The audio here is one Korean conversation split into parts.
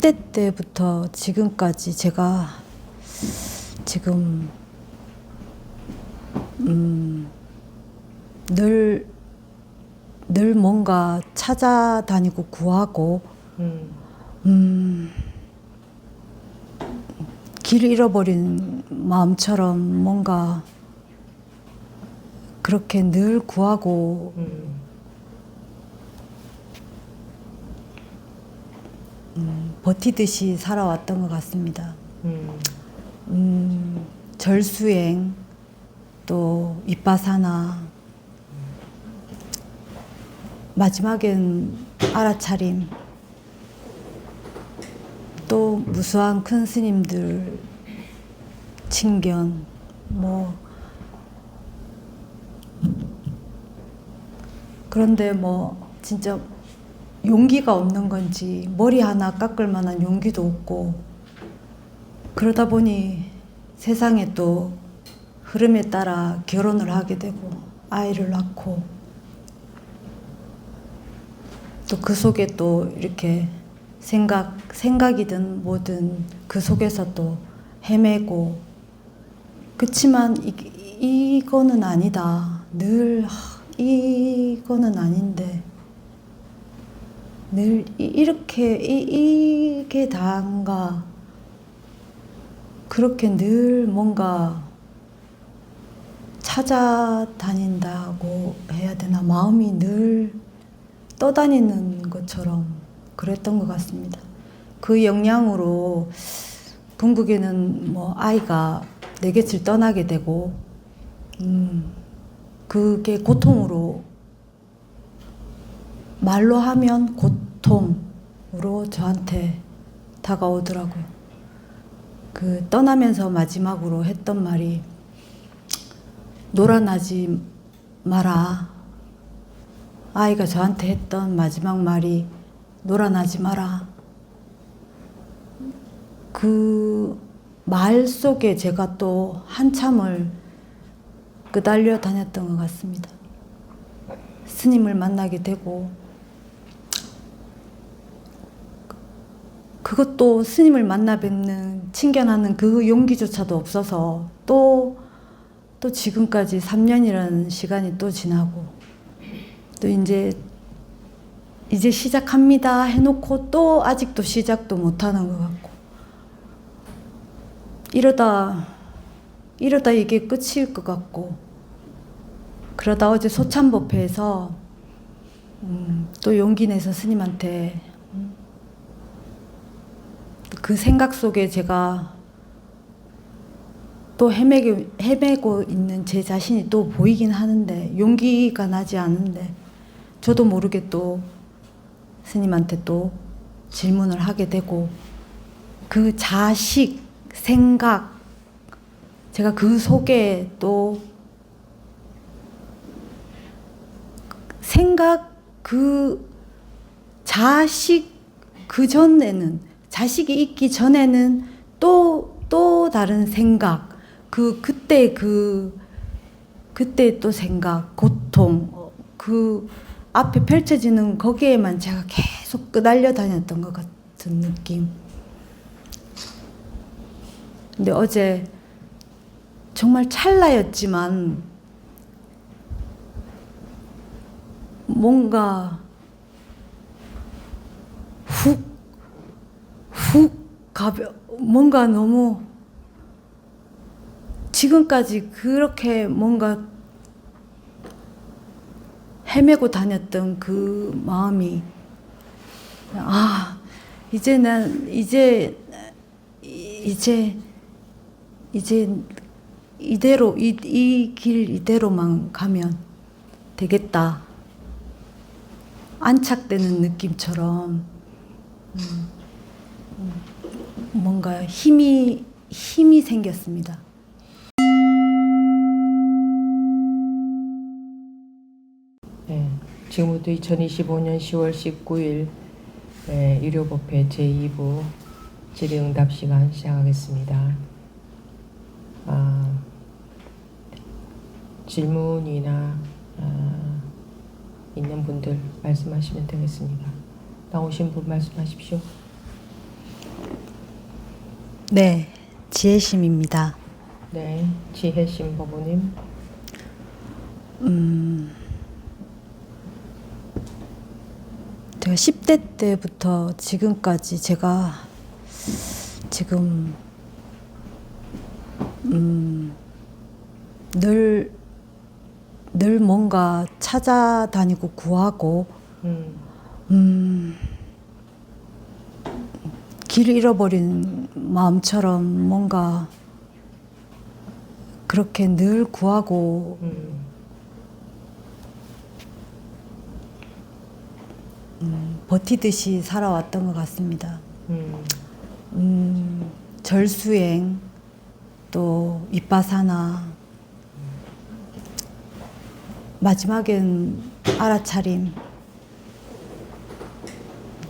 10대 때부터 지금까지 제가 지금 늘 뭔가 찾아다니고 구하고 길 잃어버린 마음처럼 뭔가 그렇게 늘 구하고 버티듯이 살아왔던 것 같습니다. 절수행, 또 윗바사나, 마지막엔 알아차림, 또 무수한 큰 스님들 친견, 그런데 진짜 용기가 없는 건지 머리 하나 깎을 만한 용기도 없고, 그러다 보니 세상에 또 흐름에 따라 결혼을 하게 되고 아이를 낳고, 또 그 속에 또 이렇게 생각이든 뭐든 그 속에서 또 헤매고, 그치만 이거는 아니다, 늘 이거는 아닌데 늘 이렇게 이게 다인가, 그렇게 늘 뭔가 찾아다닌다고 해야 되나, 마음이 늘 떠다니는 것처럼 그랬던 것 같습니다. 그 영향으로 bun국에는 아이가 내 곁을 떠나게 되고, 그게 고통으로, 말로 하면 고통으로 저한테 다가오더라고요. 그 떠나면서 마지막으로 했던 말이 놀아나지 마라. 아이가 저한테 했던 마지막 말이 놀아나지 마라. 그 말 속에 제가 또 한참을 끄달려 다녔던 것 같습니다. 스님을 만나게 되고, 그것도 스님을 만나 뵙는, 친견하는 그 용기조차도 없어서 또 지금까지 3년이라는 시간이 또 지나고, 또 이제 시작합니다 해놓고 또 아직도 시작도 못하는 것 같고, 이러다 이게 끝일 것 같고, 그러다 어제 소참법회에서 또 용기 내서 스님한테 그 생각 속에 제가 또 헤매고 있는 제 자신이 또 보이긴 하는데 용기가 나지 않은데, 저도 모르게 또 스님한테 또 질문을 하게 되고, 그 자식 생각, 제가 그 속에 또 생각, 그 자식, 그 전에는, 자식이 있기 전에는 또 다른 생각, 그때 또 생각, 고통, 그 앞에 펼쳐지는 거기에만 제가 계속 끄달려 다녔던 것 같은 느낌. 근데 어제 정말 찰나였지만 뭔가 뭔가 너무 지금까지 그렇게 뭔가 헤매고 다녔던 그 마음이, 이제 이대로 이 길 이대로만 가면 되겠다, 안착되는 느낌처럼 뭔가 힘이 생겼습니다. 네, 지금부터 2025년 10월 19일 유료법회 제2부 질의응답 시간 시작하겠습니다. 질문이나 있는 분들 말씀하시면 되겠습니다. 나오신 분 말씀하십시오. 네, 지혜심입니다. 네, 지혜심 법우님. 제가 10대 때부터 지금까지 제가 지금 늘 뭔가 찾아다니고 구하고 길 잃어버린 마음처럼 뭔가 그렇게 늘 구하고 버티듯이 살아왔던 것 같습니다. 절수행, 또 윗바사나, 마지막엔 알아차림,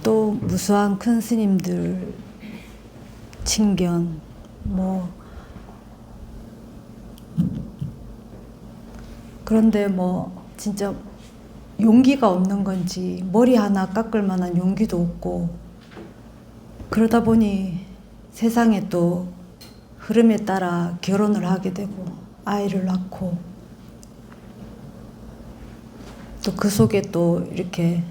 또 무수한 큰 스님들 친견, 그런데 진짜 용기가 없는 건지 머리 하나 깎을 만한 용기도 없고, 그러다 보니 세상에 또 흐름에 따라 결혼을 하게 되고 아이를 낳고, 또 그 속에 또 이렇게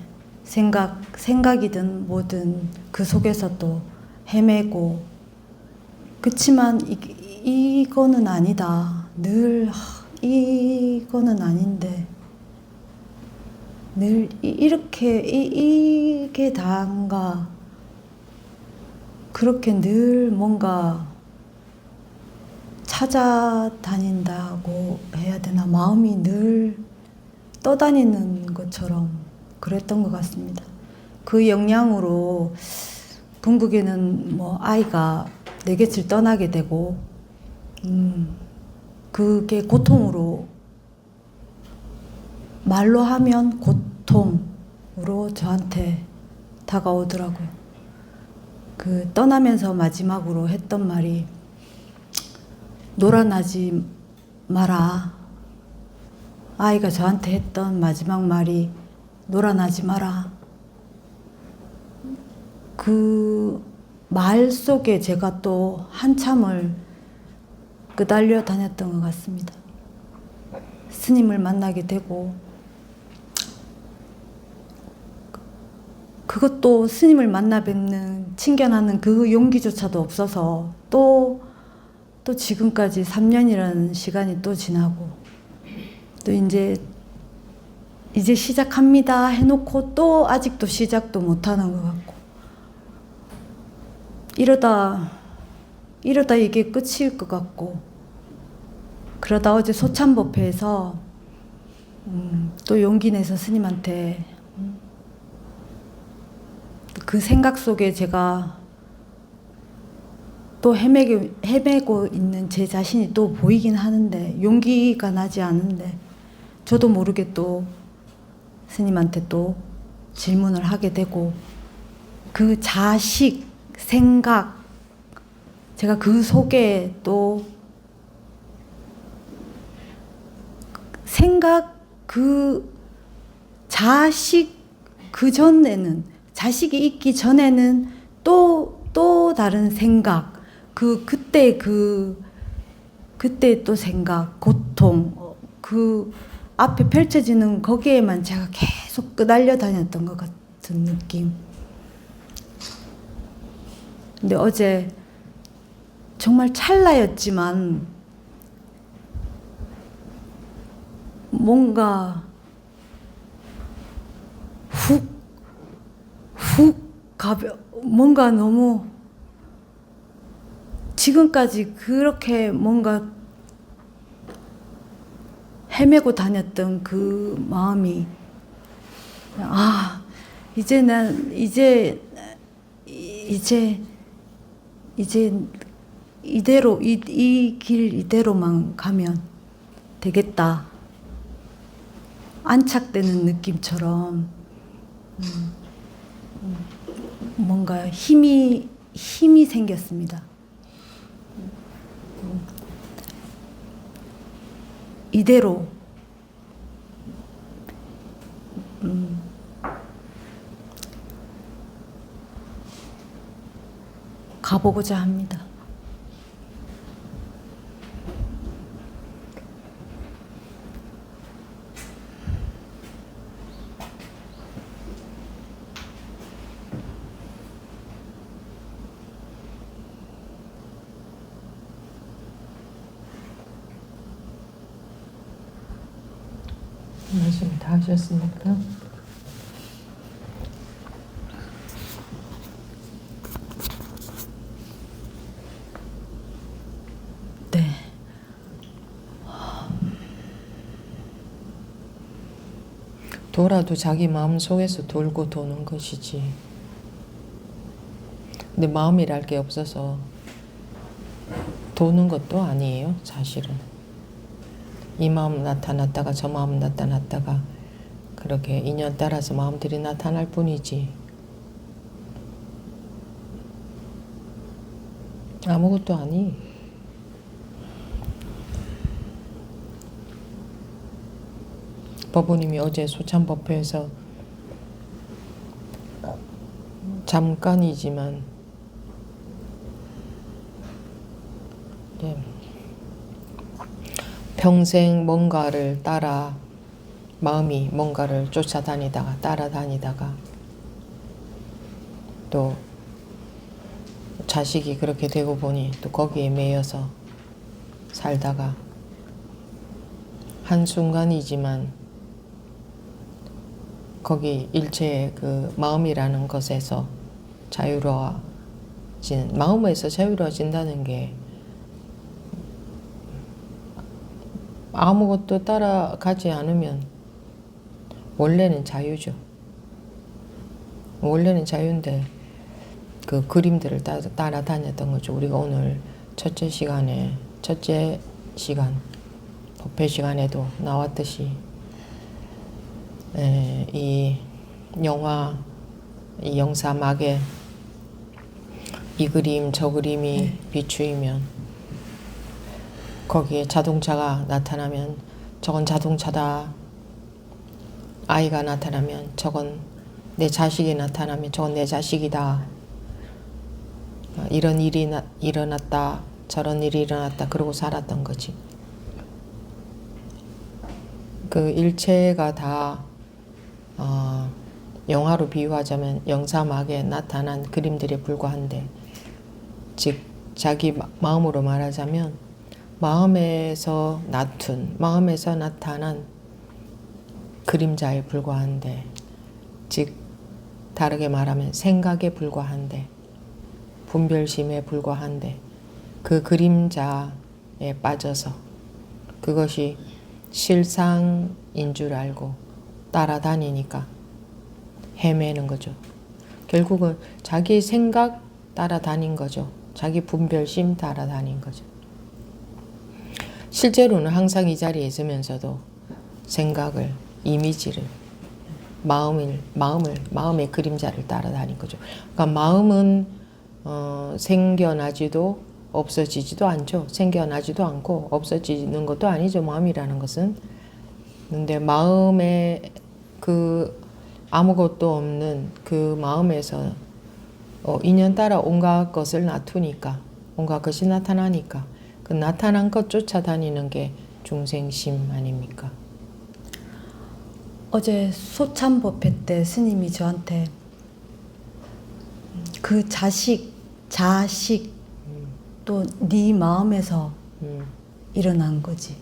생각이든 뭐든 그 속에서 또 헤매고, 그치만 이거는 아니다, 늘 이거는 아닌데, 늘 이게 다인가, 그렇게 늘 뭔가 찾아다닌다고 해야 되나, 마음이 늘 떠다니는 것처럼 그랬던 것 같습니다. 그 영향으로 궁극에는 아이가 내 곁을 떠나게 되고, 그게 고통으로, 말로 하면 고통으로 저한테 다가오더라고요. 그 떠나면서 마지막으로 했던 말이, 놀아나지 마라. 아이가 저한테 했던 마지막 말이 놀아나지 마라. 그 말 속에 제가 또 한참을 끄달려 다녔던 것 같습니다. 스님을 만나게 되고, 그것도 스님을 만나 뵙는, 친견하는 그 용기조차도 없어서 또 지금까지 3년이라는 시간이 또 지나고, 또 이제 시작합니다 해놓고 또 아직도 시작도 못하는 것 같고, 이러다 이게 끝일 것 같고, 그러다 어제 소참법회에서 또 용기 내서 스님한테 그 생각 속에 제가 또 헤매고 있는 제 자신이 또 보이긴 하는데, 용기가 나지 않은데, 저도 모르게 또 스님한테 또 질문을 하게 되고, 그 자식, 생각, 제가 그 속에 또 생각, 그 자식, 그 전에는, 자식이 있기 전에는 또 다른 생각, 그때 또 생각, 고통, 그 앞에 펼쳐지는 거기에만 제가 계속 끄달려 다녔던 것 같은 느낌. 근데 어제 정말 찰나였지만 뭔가 뭔가 너무 지금까지 그렇게 뭔가 헤매고 다녔던 그 마음이, 이제 이대로 이 길 이대로만 가면 되겠다, 안착되는 느낌처럼 뭔가 힘이 생겼습니다. 이대로 가보고자 합니다. 말씀 다 하셨습니까? 네. 돌아도 자기 마음 속에서 돌고 도는 것이지. 근데 마음이랄 게 없어서 도는 것도 아니에요, 사실은. 이 마음 나타났다가 저 마음 나타났다가 그렇게 인연 따라서 마음들이 나타날 뿐이지. 아무것도 아니. 법부님이 어제 소참법회에서 잠깐이지만 평생 뭔가를 따라 마음이 뭔가를 쫓아다니다가 따라다니다가 또 자식이 그렇게 되고 보니 또 거기에 매여서 살다가 한순간이지만 거기 일체의 그 마음이라는 것에서 마음에서 자유로워진다는 게 아무것도 따라가지 않으면 원래는 자유죠. 원래는 자유인데 그 그림들을 따라다녔던 거죠. 우리가 오늘 첫째 시간 법회 시간에도 나왔듯이 이 영화, 이 영사막에 이 그림 저 그림이 비추이면 거기에 자동차가 나타나면 저건 자동차다. 아이가 나타나면 저건 내 자식이 나타나면 저건 내 자식이다. 이런 일이 일어났다. 저런 일이 일어났다. 그러고 살았던 거지. 그 일체가 다 영화로 비유하자면 영사막에 나타난 그림들에 불과한데, 즉 자기 마음으로 말하자면 마음에서 나타난 그림자에 불과한데, 즉 다르게 말하면 생각에 불과한데, 분별심에 불과한데, 그 그림자에 빠져서 그것이 실상인 줄 알고 따라다니니까 헤매는 거죠. 결국은 자기 생각 따라다닌 거죠. 자기 분별심 따라다닌 거죠. 실제로는 항상 이 자리에 있으면서도 생각을, 이미지를, 마음의 그림자를 따라다닌 거죠. 그러니까 마음은 생겨나지도 없어지지도 않죠. 생겨나지도 않고 없어지는 것도 아니죠. 마음이라는 것은. 근데 마음에 그 아무것도 없는 그 마음에서 인연 따라 온갖 것을 놔두니까, 온갖 것이 나타나니까 그 나타난 것 쫓아다니는 게 중생심 아닙니까? 어제 소참법회 때 스님이 저한테 그 자식 또 네 마음에서 일어난 거지.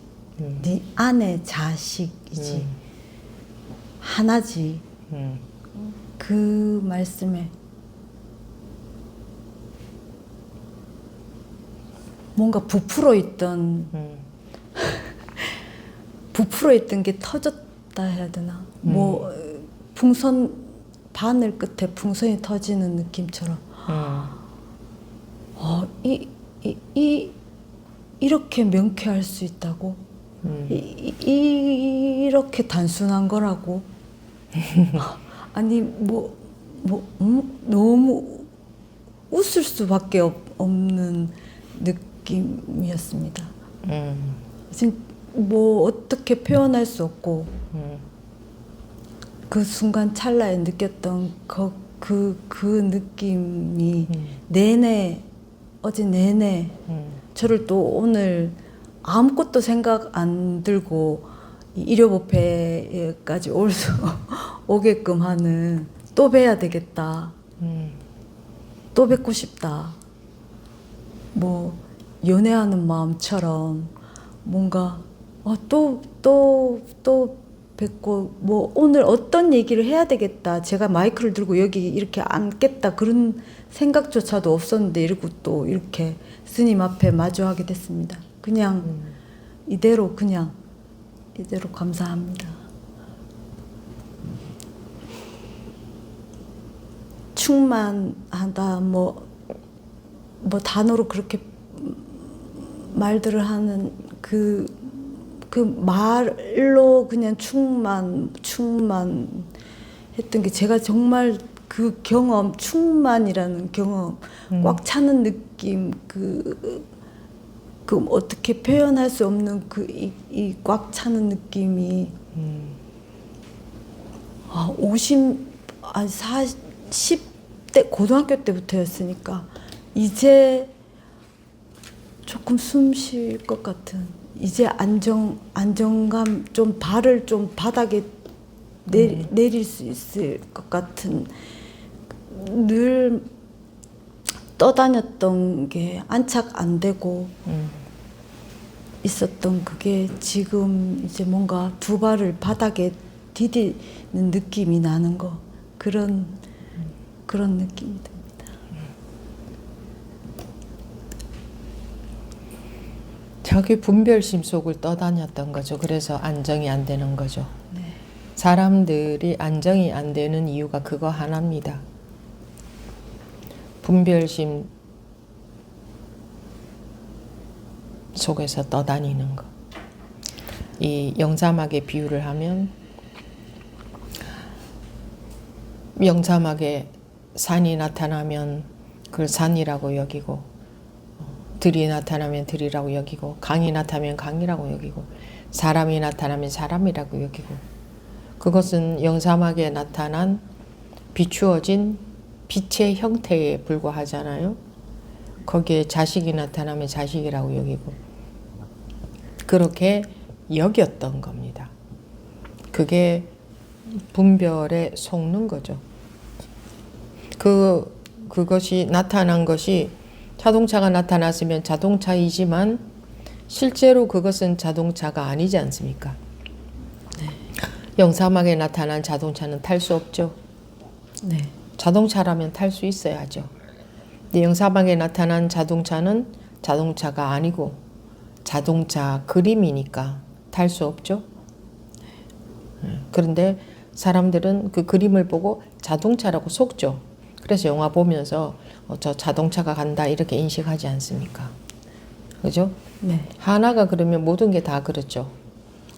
네 안에 자식이지. 하나지. 그 말씀에 뭔가 부풀어 있던 게 터졌다 해야 되나? 뭐 풍선 바늘 끝에 풍선이 터지는 느낌처럼. 이렇게 명쾌할 수 있다고? 이렇게 단순한 거라고? 아니 너무 웃을 수밖에 없는 느낌이었습니다. 지금 뭐 어떻게 표현할 수 없고 그 순간 찰나에 느꼈던 그 느낌이 어제 내내 저를 또 오늘 아무것도 생각 안 들고 일요법회까지 오게끔 하는, 또 뵈야 되겠다. 또 뵙고 싶다. 뭐 연애하는 마음처럼 뭔가 또 뵙고 뭐 오늘 어떤 얘기를 해야 되겠다. 제가 마이크를 들고 여기 이렇게 앉겠다. 그런 생각조차도 없었는데 이러고 또 이렇게 스님 앞에 마주하게 됐습니다. 그냥 이대로 감사합니다. 충만하다 뭐 단어로 그렇게 말들을 하는 그 말로 그냥 충만 했던 게 제가 정말 그 경험, 충만이라는 경험, 꽉 차는 느낌, 그 어떻게 표현할 수 없는 이 꽉 차는 느낌이 40대 고등학교 때부터였으니까 이제 조금 숨 쉴 것 같은, 이제 안정감, 좀 발을 좀 바닥에 내릴 수 있을 것 같은, 늘 떠다녔던 게 안착 안 되고 있었던 그게 지금 이제 뭔가 두 발을 바닥에 디디는 느낌이 나는 거, 그런 느낌이 듭니다. 자기 분별심 속을 떠다녔던 거죠. 그래서 안정이 안 되는 거죠. 네. 사람들이 안정이 안 되는 이유가 그거 하나입니다. 분별심 속에서 떠다니는 거. 이 영사막의 비유를 하면 영사막에 산이 나타나면 그걸 산이라고 여기고, 들이 나타나면 들이라고 여기고, 강이 나타나면 강이라고 여기고, 사람이 나타나면 사람이라고 여기고, 그것은 영사막에 나타난 비추어진 빛의 형태에 불과하잖아요. 거기에 자식이 나타나면 자식이라고 여기고, 그렇게 여겼던 겁니다. 그게 분별에 속는 거죠. 그것이 나타난 것이, 자동차가 나타났으면 자동차이지만 실제로 그것은 자동차가 아니지 않습니까? 네. 영사막에 나타난 자동차는 탈 수 없죠. 네. 자동차라면 탈 수 있어야죠. 근데 영사막에 나타난 자동차는 자동차가 아니고 자동차 그림이니까 탈 수 없죠. 그런데 사람들은 그 그림을 보고 자동차라고 속죠. 그래서 영화 보면서 저 자동차가 간다 이렇게 인식하지 않습니까? 그죠? 네. 하나가 그러면 모든 게 다 그렇죠.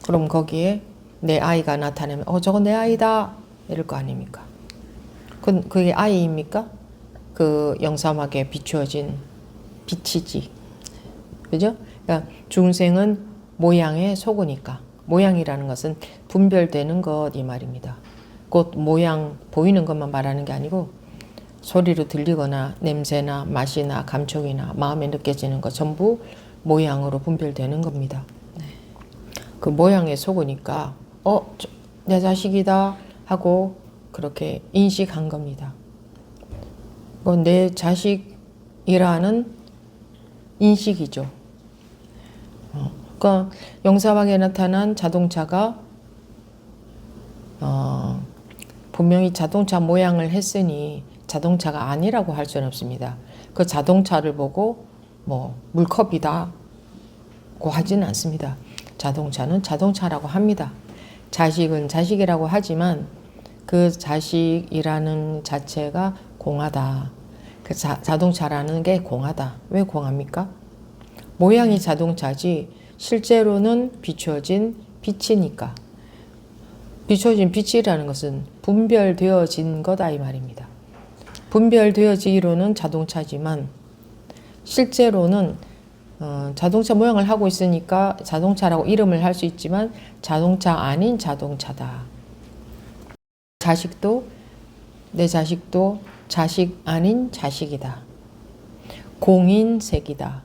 그럼 거기에 내 아이가 나타나면 저거 내 아이다 이럴 거 아닙니까? 그게 아이입니까? 그 영사막에 비추어진 빛이지. 그죠? 그러니까 중생은 모양에 속으니까, 모양이라는 것은 분별되는 것 이 말입니다. 곧 모양 보이는 것만 말하는 게 아니고 소리로 들리거나 냄새나 맛이나 감촉이나 마음에 느껴지는 것 전부 모양으로 분별되는 겁니다. 네. 그 모양에 속으니까 내 자식이다 하고 그렇게 인식한 겁니다. 내 자식이라는 인식이죠. 그러니까 영사막에 나타난 자동차가 분명히 자동차 모양을 했으니 자동차가 아니라고 할 수는 없습니다. 그 자동차를 보고 물컵이다고 하지는 않습니다. 자동차는 자동차라고 합니다. 자식은 자식이라고 하지만 그 자식이라는 자체가 공하다. 그 자동차라는 게 공하다. 왜 공합니까? 모양이 자동차지 실제로는 비추어진 빛이니까. 비추어진 빛이라는 것은 분별되어진 거다 이 말입니다. 분별되어지기로는 자동차지만 실제로는 자동차 모양을 하고 있으니까 자동차라고 이름을 할 수 있지만 자동차 아닌 자동차다. 내 자식도 자식 아닌 자식이다. 공인색이다.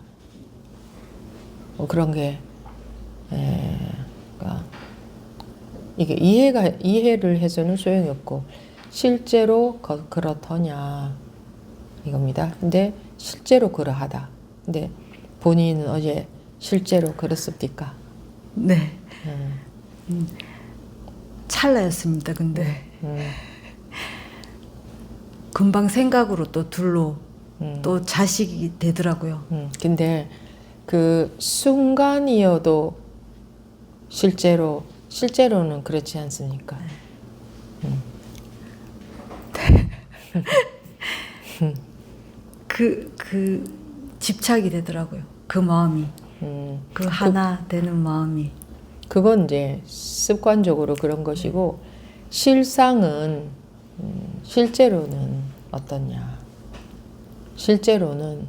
그런 게 그러니까 이게 이해를 해서는 소용이 없고 실제로 그렇더냐 이겁니다. 근데 실제로 그러하다. 근데 본인은 어제 실제로 그렇습니까? 네. 찰나였습니다. 근데 금방 생각으로 또 둘로 또 자식이 되더라고요. 근데 그 순간이어도 실제로는 그렇지 않습니까? 그 집착이 되더라고요. 그 마음이. 그 하나 되는 마음이. 그건 이제 습관적으로 그런 것이고, 실상은 실제로는 어떠냐? 실제로는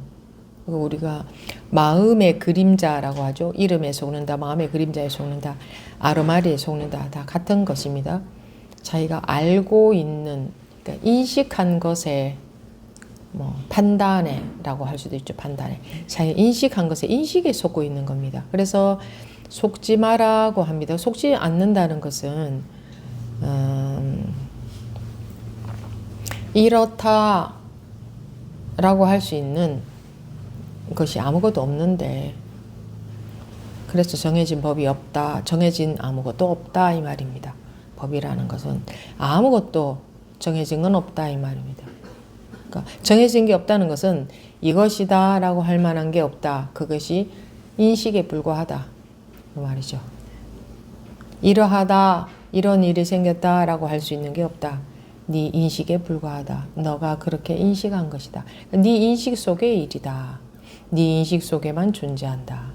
우리가 마음의 그림자라고 하죠. 이름에 속는다, 마음의 그림자에 속는다, 아르마리에 속는다, 다 같은 것입니다. 자기가 알고 있는, 그러니까 인식한 것에 뭐 판단에라고 할 수도 있죠. 판단에. 자기 인식한 것에 인식에 속고 있는 겁니다. 그래서 속지 마라고 합니다. 속지 않는다는 것은 이렇다라고 할 수 있는 것이 아무것도 없는데, 그래서 정해진 법이 없다, 정해진 아무것도 없다 이 말입니다. 법이라는 것은 아무것도 정해진 건 없다 이 말입니다. 그러니까 정해진 게 없다는 것은 이것이다 라고 할 만한 게 없다. 그것이 인식에 불과하다 그 말이죠. 이러하다, 이런 일이 생겼다 라고 할 수 있는 게 없다. 네 인식에 불과하다. 너가 그렇게 인식한 것이다. 네 인식 속의 일이다. 네 인식 속에만 존재한다.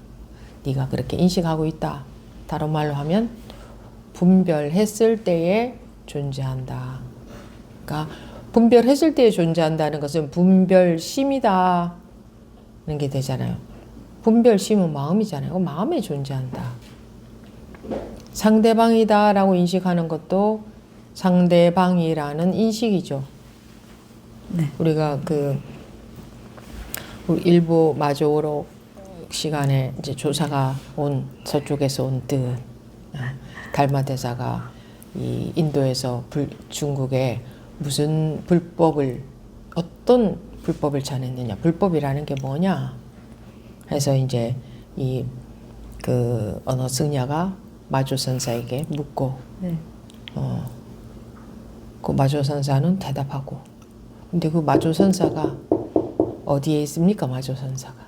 네가 그렇게 인식하고 있다. 다른 말로 하면 분별했을 때에 존재한다. 그러니까 분별했을 때에 존재한다는 것은 분별심이다 는 게 되잖아요. 분별심은 마음이잖아요. 마음에 존재한다. 상대방이다 라고 인식하는 것도 상대방이라는 인식이죠. 네. 우리가 우리 일부 마조로 시간에 이제 조사가 온 서쪽에서 온 뜻, 달마 대사가 이 인도에서 중국에 무슨 어떤 불법을 전했느냐, 불법이라는 게 뭐냐 해서 이제 어느 승려가 마조 선사에게 묻고, 네. 그 마조 선사는 대답하고, 근데 그 마조 선사가 어디에 있습니까? 마조 선사가.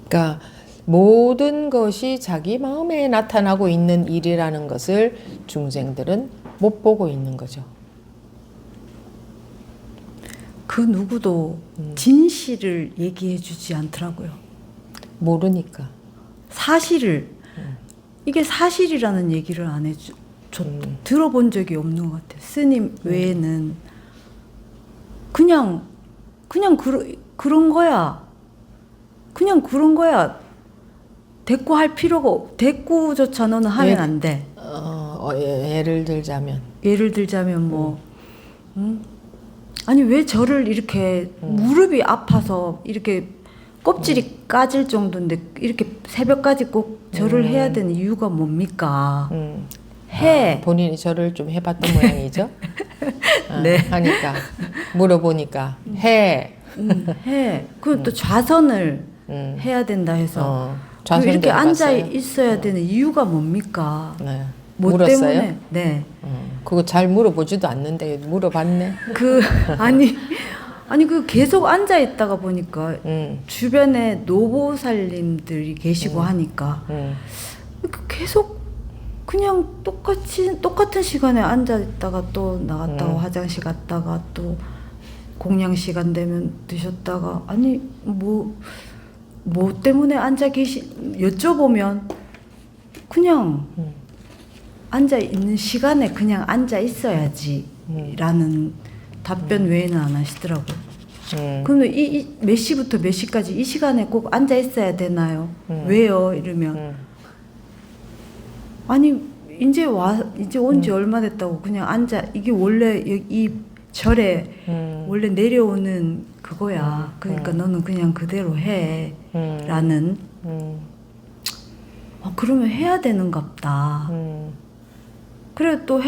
그러니까 모든 것이 자기 마음에 나타나고 있는 일이라는 것을 중생들은 못 보고 있는 거죠. 그 누구도 진실을 얘기해 주지 않더라고요. 모르니까. 사실을 이게 사실이라는 얘기를 안 해줘. 들어본 적이 없는 것 같아요. 스님 외에는 그냥 그런 거야. 그냥 그런 거야. 대꾸할 필요가 대꾸조차 너는 하면 안 돼. 예를 들자면 뭐 아니 왜 저를 이렇게 무릎이 아파서 이렇게 껍질이 까질 정도인데 이렇게 새벽까지 꼭 절을 해야 되는 이유가 뭡니까? 해. 본인이 절을 좀 해봤던 모양이죠. 네. 하니까 물어보니까 해. 해. 그럼 또 좌선을 해야 된다 해서 이렇게 앉아 있어야 되는 이유가 뭡니까? 네. 뭐 물었어요? 때문에? 네. 그거 잘 물어보지도 않는데 물어봤네. 아니 그 계속 앉아 있다가 보니까 주변에 노보살님들이 계시고 하니까 계속 그냥 똑같은 시간에 앉아 있다가 또 나갔다가 화장실 갔다가 또 공양 시간 되면 드셨다가 아니 뭐 때문에 앉아 여쭤보면 그냥 앉아 있는 시간에 그냥 앉아 있어야지 라는 답변 외에는 안 하시더라고요. 그러면 몇 시부터 몇 시까지 이 시간에 꼭 앉아 있어야 되나요? 왜요? 이러면 아니 이제 온 지 얼마 됐다고 그냥 앉아 이게 원래 이 절에 원래 내려오는 그거야. 그러니까 너는 그냥 그대로 해 라는 그러면 해야 되는갑다. 그래 또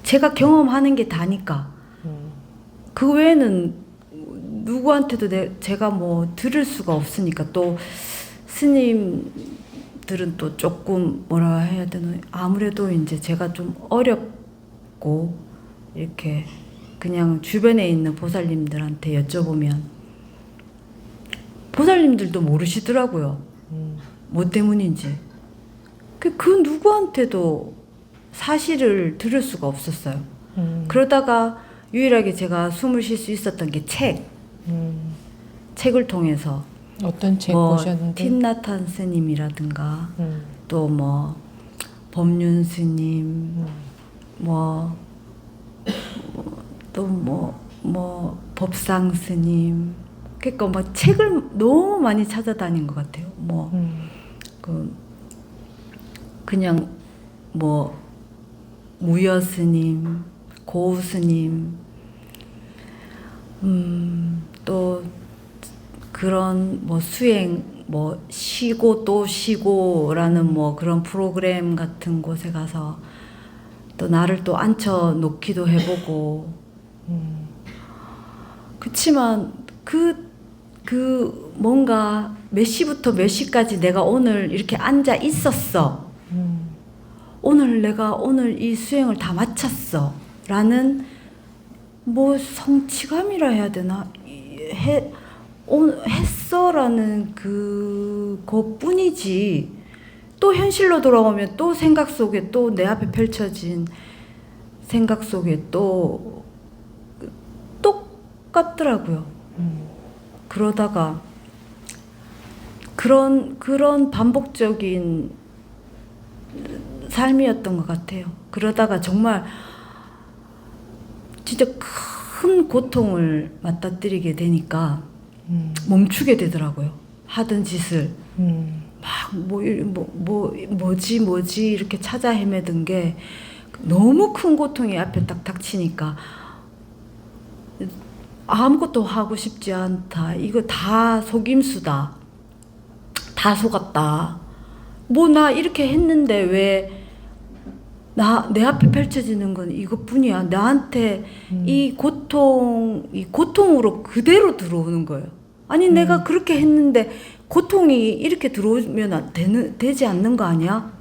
제가 경험하는 게 다니까 그 외에는 누구한테도 제가 뭐 들을 수가 없으니까 또 스님 들은 또 조금 뭐라 해야 되나 아무래도 이제 제가 좀 어렵고 이렇게 그냥 주변에 있는 보살님들한테 여쭤보면 보살님들도 모르시더라고요. 뭐 때문인지. 그 누구한테도 사실을 들을 수가 없었어요. 그러다가 유일하게 제가 숨을 쉴 수 있었던 게 책을 통해서 어떤 책 뭐 보셨는데? 틴나탄 스님이라든가 또 뭐 법륜 스님 뭐 또 뭐 법상 스님 그러니까 막 책을 너무 많이 찾아다닌 것 같아요. 뭐 그냥 뭐 무여 스님, 고우 스님, 또 그런 뭐 수행 뭐 쉬고 또 쉬고라는 뭐 그런 프로그램 같은 곳에 가서 또 나를 또 앉혀 놓기도 해보고 그치만 그 뭔가 몇 시부터 몇 시까지 내가 오늘 이렇게 앉아 있었어. 오늘 내가 오늘 이 수행을 다 마쳤어. 라는 뭐 성취감이라 해야 되나? 했어라는 그것뿐이지. 또 현실로 돌아오면 또 생각 속에 또 내 앞에 펼쳐진 생각 속에 또 똑같더라고요. 그러다가 그런 반복적인 삶이었던 것 같아요. 그러다가 정말 진짜 큰 고통을 맞닥뜨리게 되니까 멈추게 되더라고요. 하던 짓을 막 뭐지 이렇게 찾아 헤매던 게 너무 큰 고통이 앞에 딱 닥치니까 아무것도 하고 싶지 않다. 이거 다 속임수다. 다 속았다. 뭐 나 이렇게 했는데 왜 내 앞에 펼쳐지는 건 이것뿐이야. 나한테 이 고통으로 그대로 들어오는 거예요. 아니 내가 그렇게 했는데 고통이 이렇게 들어오면 되지 않는 거 아니야?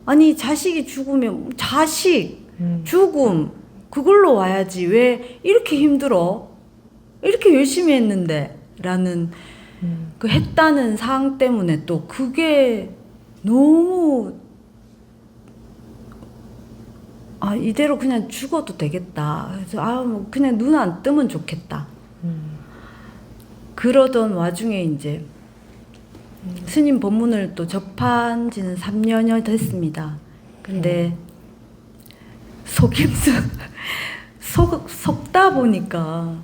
아니 자식이 죽으면 자식, 죽음 그걸로 와야지. 왜 이렇게 힘들어? 이렇게 열심히 했는데 라는 그 했다는 사항 때문에 또 그게 너무 이대로 그냥 죽어도 되겠다. 그래서 뭐 그냥 눈 안 뜨면 좋겠다. 그러던 와중에 이제 스님 법문을 또 접한 지는 3년여 됐습니다. 근데 속임수 속다 보니까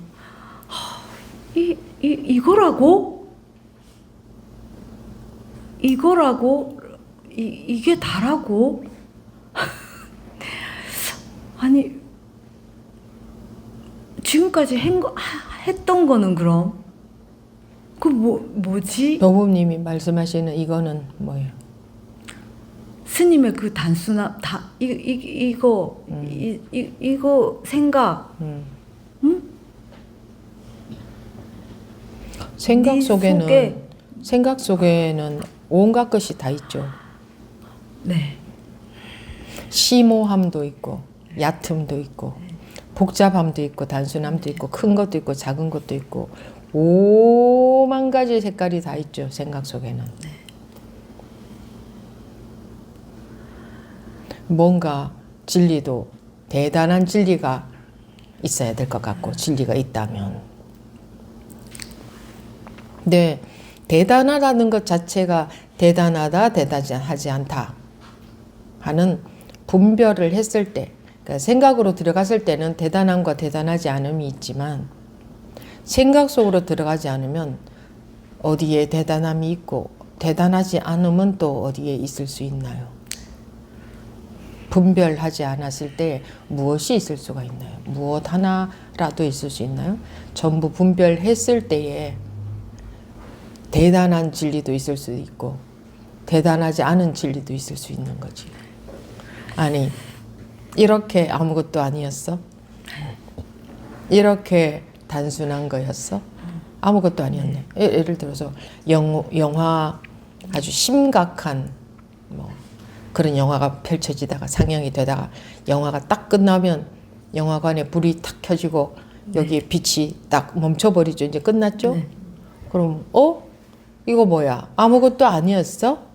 이거라고 이게 다라고 아니 지금까지 했던 거는 그럼 뭐지? 노부님이 말씀하시는 이거는 뭐예요? 스님의 그 단순함 이거 생각 응? 생각 속에는 온갖 것이 다 있죠. 네. 심오함도 있고 얕음도 있고 복잡함도 있고 단순함도 있고 큰 것도 있고 작은 것도 있고 오만 가지 색깔이 다 있죠. 생각 속에는. 네. 뭔가 진리도 대단한 진리가 있어야 될 것 같고 진리가 있다면 근데 대단하다는 것 자체가 대단하다 대단하지 않다 하는 분별을 했을 때 그러니까 생각으로 들어갔을 때는 대단함과 대단하지 않음이 있지만 생각 속으로 들어가지 않으면 어디에 대단함이 있고 대단하지 않음은 또 어디에 있을 수 있나요? 분별하지 않았을 때 무엇이 있을 수가 있나요? 무엇 하나라도 있을 수 있나요? 전부 분별했을 때에 대단한 진리도 있을 수 있고 대단하지 않은 진리도 있을 수 있는 거지. 아니 이렇게 아무것도 아니었어? 이렇게 단순한 거였어? 아무것도 아니었네. 예를 들어서 영화 아주 심각한 뭐 그런 영화가 펼쳐지다가 상영이 되다가 영화가 딱 끝나면 영화관에 불이 탁 켜지고 여기에 빛이 딱 멈춰버리죠. 이제 끝났죠? 네. 그럼 이거 뭐야? 아무것도 아니었어?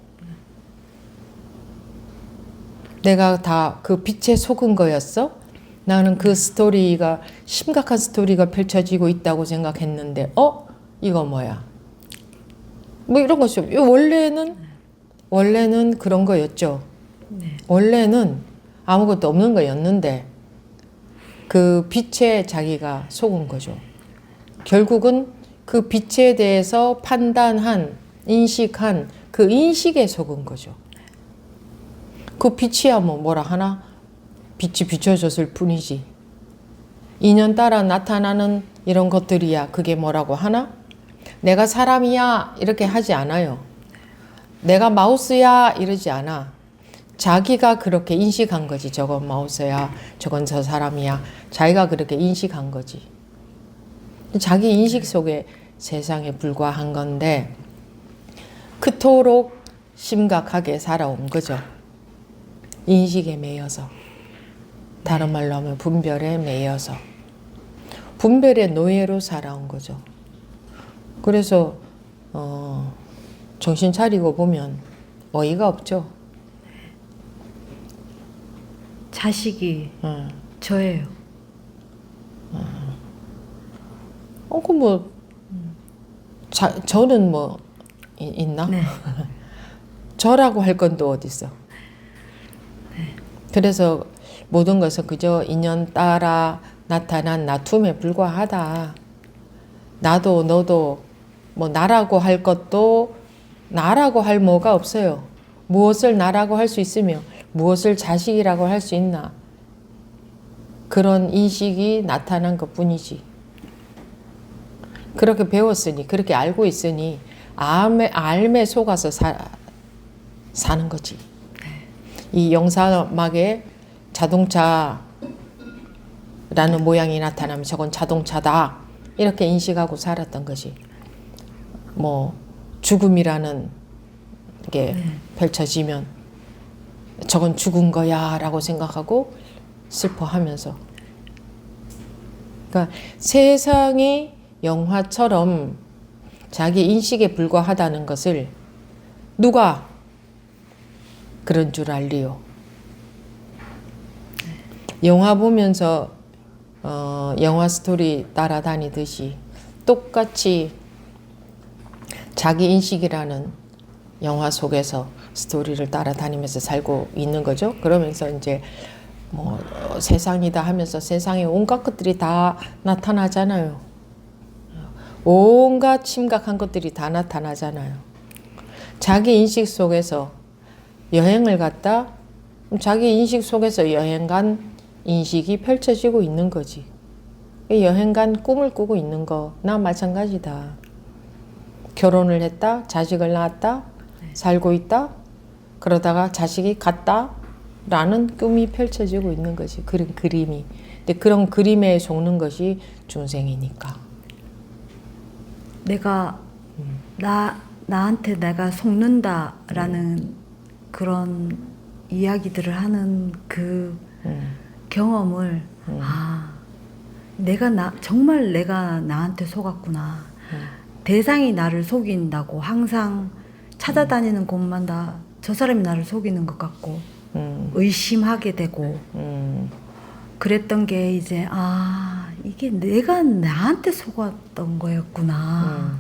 내가 다 그 빛에 속은 거였어? 나는 그 스토리가 심각한 스토리가 펼쳐지고 있다고 생각했는데 이거 뭐야? 뭐 이런 거죠. 원래는 그런 거였죠. 네. 원래는 아무것도 없는 거였는데 그 빛에 자기가 속은 거죠. 결국은 그 빛에 대해서 판단한, 인식한 그 인식에 속은 거죠. 그 빛이야 뭐 뭐라 하나? 빛이 비춰졌을 뿐이지. 인연 따라 나타나는 이런 것들이야 그게 뭐라고 하나? 내가 사람이야 이렇게 하지 않아요. 내가 마우스야 이러지 않아. 자기가 그렇게 인식한 거지. 저건 마우스야, 저건 저 사람이야. 자기가 그렇게 인식한 거지. 자기 인식 속에 세상에 불과한 건데 그토록 심각하게 살아온 거죠. 인식에 매여서. 다른 말로 하면 분별에 매여서. 분별의 노예로 살아온 거죠. 그래서 정신 차리고 보면 어이가 없죠. 자식이 저예요. 저는 뭐 있나? 네. 저라고 할 건 또 어디 있어? 그래서 모든 것은 그저 인연 따라 나타난 나툼에 불과하다. 나도 너도 뭐 나라고 할 것도 나라고 할 뭐가 없어요. 무엇을 나라고 할 수 있으며 무엇을 자식이라고 할 수 있나. 그런 인식이 나타난 것뿐이지. 그렇게 배웠으니 그렇게 알고 있으니 알매 속아서 사는 거지. 이 영사막에 자동차라는 모양이 나타나면 저건 자동차다 이렇게 인식하고 살았던 것이 뭐 죽음이라는 게 펼쳐지면 저건 죽은 거야 라고 생각하고 슬퍼하면서 그러니까 세상이 영화처럼 자기 인식에 불과하다는 것을 누가 그런 줄 알리요. 영화 보면서 영화 스토리 따라다니듯이 똑같이 자기 인식이라는 영화 속에서 스토리를 따라다니면서 살고 있는 거죠. 그러면서 이제 뭐 세상이다 하면서 세상에 온갖 것들이 다 나타나잖아요. 온갖 심각한 것들이 다 나타나잖아요. 자기 인식 속에서 여행을 갔다 자기 인식 속에서 여행 간 인식이 펼쳐지고 있는 거지. 여행 간 꿈을 꾸고 있는 거나 마찬가지다. 결혼을 했다, 자식을 낳았다, 살고 있다, 그러다가 자식이 갔다 라는 꿈이 펼쳐지고 있는 거지. 그런 그림이. 근데 그런 그림에 속는 것이 중생이니까. 내가 나한테 내가 속는다라는 그런 이야기들을 하는 그 경험을 정말 내가 나한테 속았구나. 대상이 나를 속인다고 항상 찾아다니는 곳마다 저 사람이 나를 속이는 것 같고 의심하게 되고 그랬던 게 이제 이게 내가 나한테 속았던 거였구나.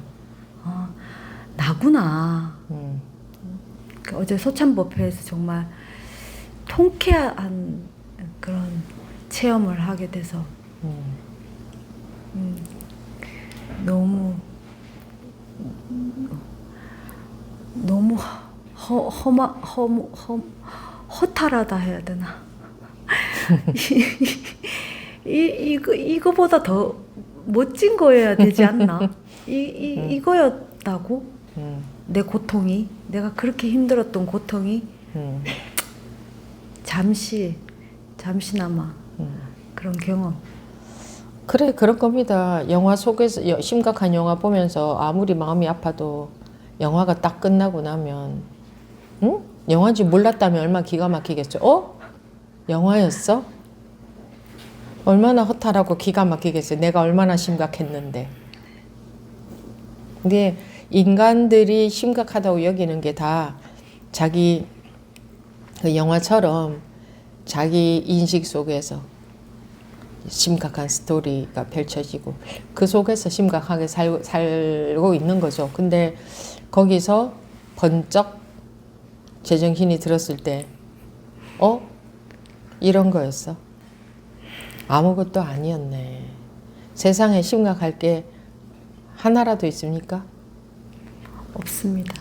나구나. 어제 소참법회에서 정말 통쾌한 그런 체험을 하게 돼서 너무 허탈하다 해야 되나? 이거보다 더 멋진 거여야 되지 않나? 이거였다고? 내 고통이, 내가 그렇게 힘들었던 고통이 잠시나마 그런 경험. 그래, 그럴 겁니다. 영화 속에서 심각한 영화 보면서 아무리 마음이 아파도 영화가 딱 끝나고 나면 응? 영화인지 몰랐다면 얼마나 기가 막히겠죠. 어? 영화였어? 얼마나 허탈하고 기가 막히겠어요. 내가 얼마나 심각했는데. 근데 인간들이 심각하다고 여기는 게 다 자기 그 영화처럼 자기 인식 속에서 심각한 스토리가 펼쳐지고 그 속에서 심각하게 살고 있는 거죠. 근데 거기서 번쩍 제정신이 들었을 때 이런 거였어. 아무것도 아니었네. 세상에 심각할 게 하나라도 있습니까? 없습니다.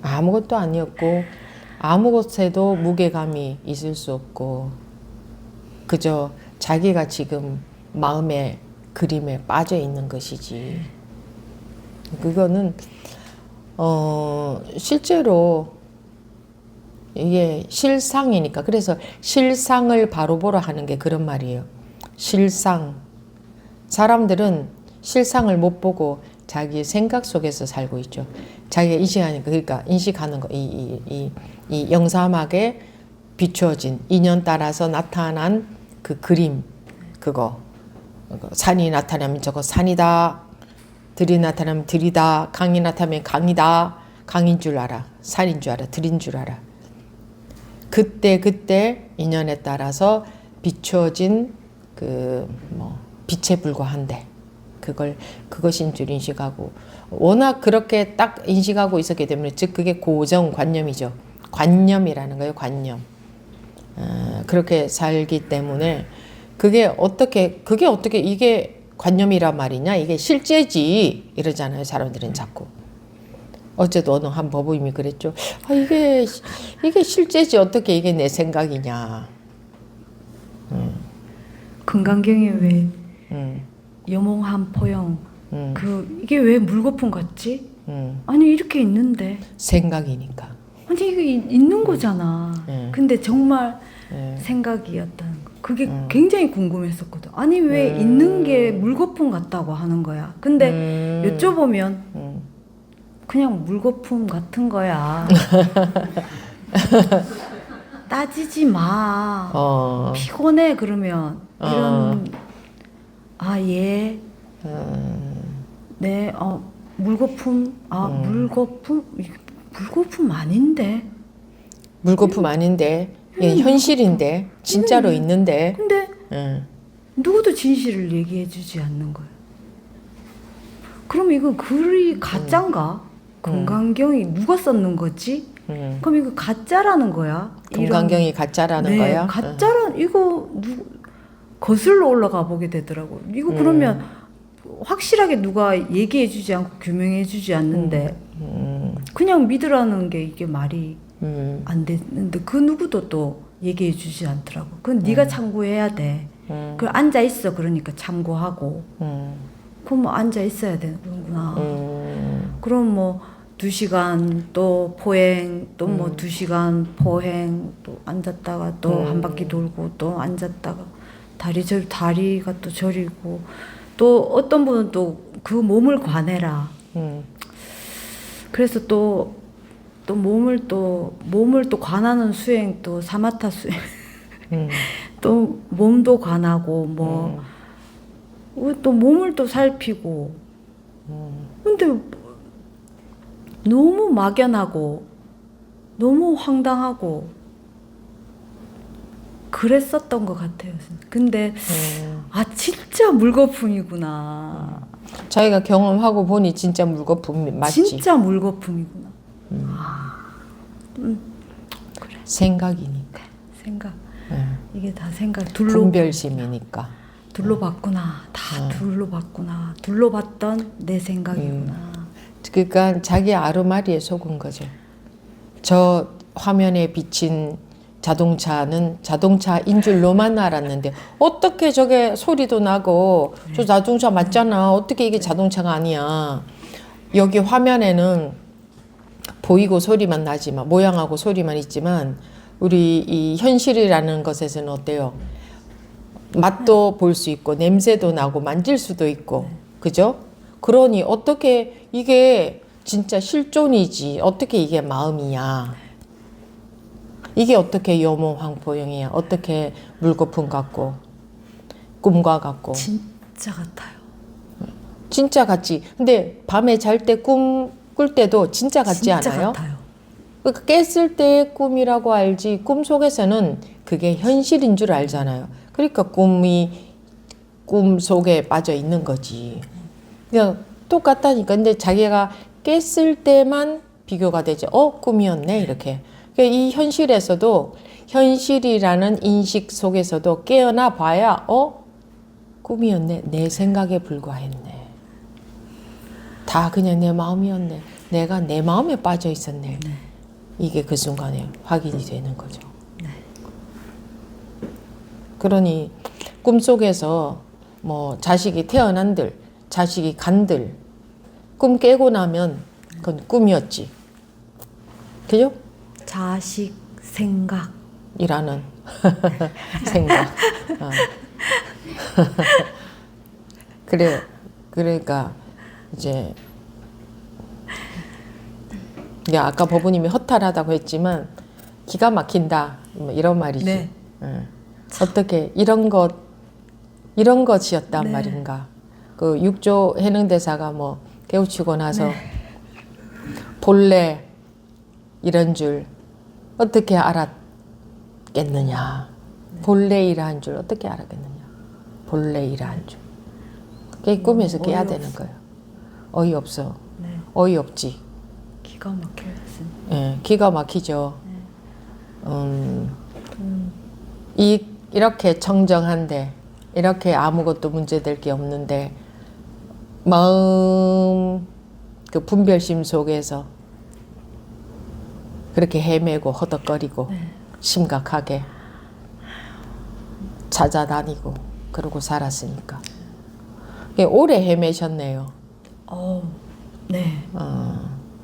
아무것도 아니었고 아무 곳에도 무게감이 있을 수 없고 그저 자기가 지금 마음의 그림에 빠져 있는 것이지. 그거는 실제로 이게 실상이니까. 그래서 실상을 바로 보라 하는 게 그런 말이에요. 실상. 사람들은 실상을 못 보고 자기 생각 속에서 살고 있죠. 자기가 인식하니까, 그러니까 인식하는 거, 이 영사막에 비추어진 인연 따라서 나타난 그 그림, 그거. 산이 나타나면 저거 산이다. 들이 나타나면 들이다. 강이 나타나면 강이다. 강인 줄 알아. 산인 줄 알아. 들인 줄 알아. 그때 인연에 따라서 비추어진 빛에 불과한데 그것인 줄 인식하고 워낙 그렇게 딱 인식하고 있었기 때문에 즉 그게 고정관념이죠. 관념이라는 거예요. 관념. 그렇게 살기 때문에 그게 어떻게 이게 관념이란 말이냐 이게 실제지 이러잖아요. 사람들은 자꾸. 어제도 어느 한 법부님이 그랬죠. 이게 실제지 어떻게 이게 내 생각이냐. 금강경에 왜 여몽한 포영 이게 왜 물거품 같지? 아니 이렇게 있는데 생각이니까. 아니 이게 있는 거잖아. 근데 정말 네. 생각이었다는 거. 그게 굉장히 궁금했었거든. 아니 왜 있는 게 물거품 같다고 하는 거야. 근데 여쭤보면 그냥 물거품 같은 거야. 따지지 마. 피곤해 그러면 이런 예. 네. 물거품 물거품 아닌데. 물거품 아닌데 현실인데 진짜로 있는데. 근데 누구도 진실을 얘기해 주지 않는 거야. 그럼 이거 글이 가짜인가? 금강경이 누가 썼는 거지? 그럼 이거 가짜라는 거야? 금강경이 가짜라는 네, 거야? 이거 거슬러 올라가 보게 되더라고. 이거 그러면 확실하게 누가 얘기해 주지 않고 규명해 주지 않는데 그냥 믿으라는 게 이게 말이 안 되는데 그 누구도 또 얘기해 주지 않더라고. 그건 네가 참고해야 돼. 그 앉아 있어 그러니까 참고하고. 그럼 뭐 앉아 있어야 되는구나. 그럼 뭐 2시간 또 포행 또 뭐 2시간 포행 또 앉았다가 또 한 바퀴 돌고 또 앉았다가 다리가 또 저리고 또 어떤 분은 또 그 몸을 관해라. 그래서 또 몸을 또 관하는 수행 또 사마타 수행 또 몸도 관하고 뭐 또 몸을 또 살피고 근데 너무 막연하고 너무 황당하고 그랬었던 것 같아요. 근데 진짜 물거품이구나. 자기가 경험하고 보니 진짜 물거품 맞지? 진짜 물거품이구나. 그래. 생각이니까. 생각. 네. 이게 다 생각. 분별심이니까. 둘러봤구나. 다 둘러봤구나. 둘러봤던 내 생각이구나. 그러니까 자기 아르마리에 속은 거죠. 저 화면에 비친 자동차는 자동차인 줄로만 알았는데 어떻게 저게 소리도 나고 저 자동차 맞잖아. 어떻게 이게 자동차가 아니야. 여기 화면에는 보이고 소리만 나지만 모양하고 소리만 있지만 우리 이 현실이라는 것에서는 어때요? 맛도 볼 수 있고 냄새도 나고 만질 수도 있고 그죠? 그러니 어떻게 이게 진짜 실존이지 어떻게 이게 마음이야. 이게 어떻게 요몽황포영이야. 어떻게 물거품 같고 꿈과 같고. 진짜 같아요. 진짜 같지. 근데 밤에 잘 때 꿈 꿀 때도 진짜 같지 진짜 않아요? 같아요. 그러니까 깼을 때의 꿈이라고 알지 꿈 속에서는 그게 현실인 줄 알잖아요. 그러니까 꿈 속에 빠져 있는 거지. 그냥 똑같다니까. 근데 자기가 깼을 때만 비교가 되죠. 꿈이었네 이렇게. 그러니까 이 현실에서도 현실이라는 인식 속에서도 깨어나 봐야 꿈이었네. 내 생각에 불과했네. 다 그냥 내 마음이었네. 내가 내 마음에 빠져 있었네. 네. 이게 그 순간에 확인이 되는 거죠. 네. 그러니 꿈속에서 뭐 자식이 태어난들, 자식이 간들, 꿈 깨고 나면 그건 꿈이었지. 그죠? 자식 생각. 이라는 생각. 그러니까 이제 아까 법부님이 허탈하다고 했지만 기가 막힌다 뭐 이런 말이지. 네. 어떻게 이런 것이었단 네. 말인가. 그 육조 해능대사가 뭐 깨우치고 나서 네. 본래 이런 줄 어떻게 알았겠느냐. 본래 이러한 줄 어떻게 알았겠느냐. 본래 이러한 줄. 그게 꿈에서 깨야 되는 거예요. 어이없어. 네. 어이없지. 기가 막혀요. 예, 기가 막히죠. 이렇게 청정한데, 이렇게 아무것도 문제될 게 없는데, 마음, 그 분별심 속에서 그렇게 헤매고 허덕거리고, 네. 심각하게 찾아다니고, 그러고 살았으니까. 오래 헤매셨네요. 네.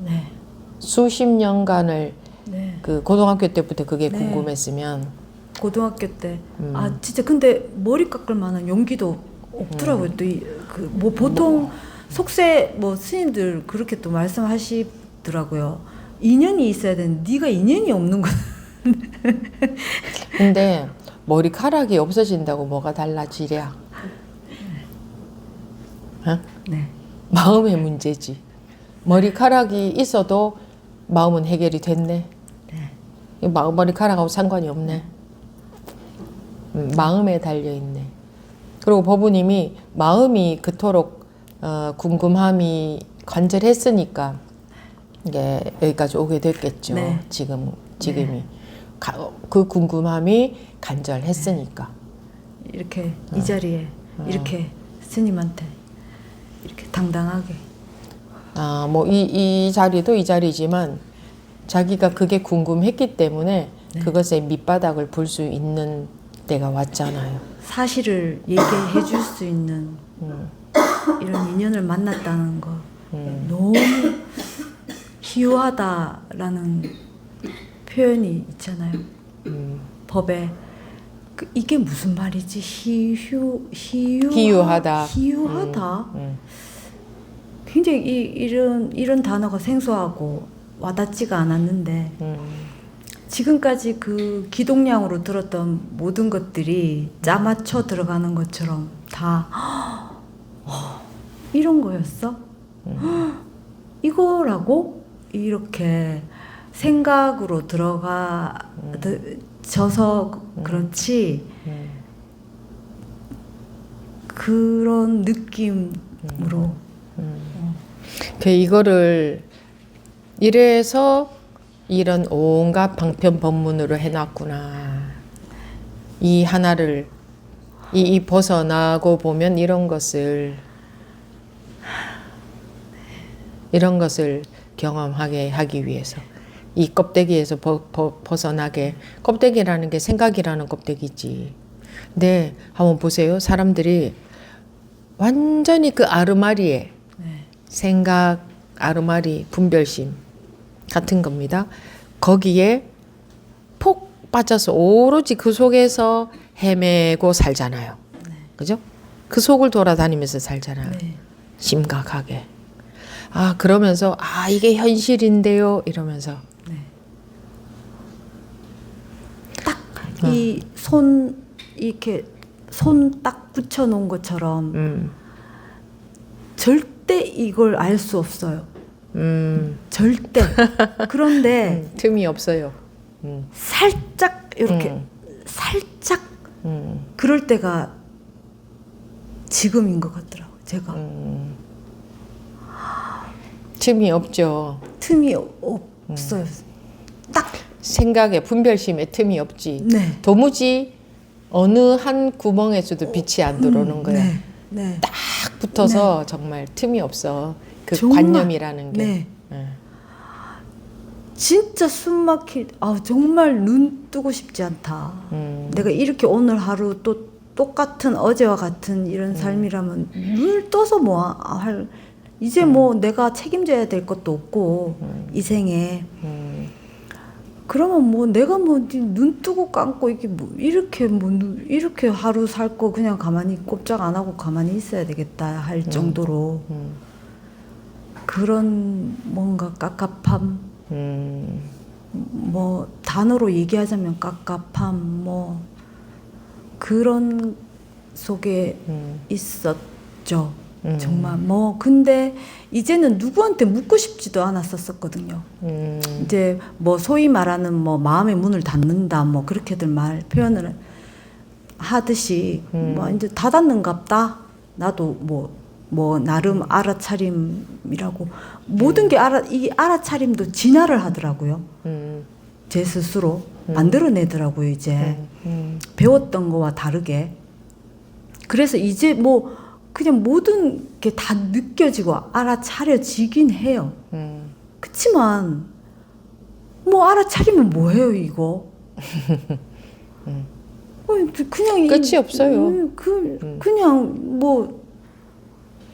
네. 수십 년간을 네. 그 고등학교 때부터 그게 네. 궁금했으면 고등학교 때 진짜 근데 머리 깎을 만한 용기도 없더라고요. 또 뭐 보통 속세 뭐 스님들 그렇게 또 말씀하시더라고요. 인연이 있어야 되는데 네가 인연이 없는 거. 근데 머리카락이 없어진다고 뭐가 달라지랴? 어? 네. 마음의 문제지. 머리카락이 있어도 마음은 해결이 됐네. 네. 머리카락하고 상관이 없네. 마음에 달려있네. 그리고 법부님이 마음이 그토록 궁금함이 간절했으니까 이게 여기까지 오게 됐겠죠. 네. 지금이. 네. 그 궁금함이 간절했으니까. 이렇게 이 자리에 이렇게 스님한테 이렇게 당당하게. 뭐 이 자리도 이 자리지만 자기가 그게 궁금했기 때문에 네. 그것의 밑바닥을 볼 수 있는 때가 왔잖아요. 사실을 얘기해 줄 수 있는 이런 인연을 만났다는 거 너무 희유하다라는 표현이 있잖아요. 법에 이게 무슨 말이지? 희유하다. 굉장히 이런 단어가 생소하고 와닿지가 않았는데 지금까지 그 기동량으로 들었던 모든 것들이 짜맞춰 들어가는 것처럼 다 이런 거였어? 이거라고? 이렇게 생각으로 들어가져서 그렇지 그런 느낌으로 이거를 이래서 이런 온갖 방편법문으로 해놨구나. 이 하나를 이 벗어나고 보면 이런 것을 경험하게 하기 위해서 이 껍데기에서 벗어나게. 껍데기라는 게 생각이라는 껍데기지. 근데 한번 보세요. 사람들이 완전히 그 아르마리에 생각, 아르마리, 분별심 같은 겁니다. 거기에 폭 빠져서 오로지 그 속에서 헤매고 살잖아요. 그죠? 그 속을 돌아다니면서 살잖아요. 심각하게. 아, 그러면서 아, 이게 현실인데요 이러면서. 네. 딱 이 손 이렇게 손 딱 붙여 놓은 것처럼 절대 이걸 알 수 없어요. 절대. 그런데 틈이 없어요. 살짝 이렇게 살짝 그럴 때가 지금인 것 같더라고요. 제가 틈이 없죠. 틈이 없어요. 딱 생각에 분별심에 틈이 없지. 네. 도무지 어느 한 구멍에서도 빛이 안 들어오는 거야. 네. 네. 딱 붙어서 정말 틈이 없어. 그 정말, 관념이라는 게. 네. 예. 진짜 숨막힐. 아 정말 눈 뜨고 싶지 않다. 내가 이렇게 오늘 하루 또 똑같은 어제와 같은 이런 삶이라면 눈을 떠서 뭐 할 이제 뭐 내가 책임져야 될 것도 없고 이 생에 그러면 뭐 내가 뭐 눈 뜨고 감고 이게 뭐 이렇게 뭐 이렇게 하루 살 거 그냥 가만히 꼼짝 안 하고 가만히 있어야 되겠다 할 정도로 그런 뭔가 깝깝함 뭐 단어로 얘기하자면 깝깝함 뭐 그런 속에 있었죠. 정말 뭐 근데 이제는 누구한테 묻고 싶지도 않았었거든요. 이제 뭐 소위 말하는 뭐 마음의 문을 닫는다 뭐 그렇게들 말 표현을 하듯이 뭐 이제 닫았는갑다. 나도 뭐 나름 알아차림이라고 모든 게 이 알아차림도 진화를 하더라고요. 제 스스로 만들어내더라고요. 이제 배웠던 거와 다르게. 그래서 이제 뭐 그냥 모든 게 다 느껴지고 알아차려지긴 해요. 그치만 뭐 알아차리면 뭐해요 이거? 그냥 끝이 없어요. 그냥 뭐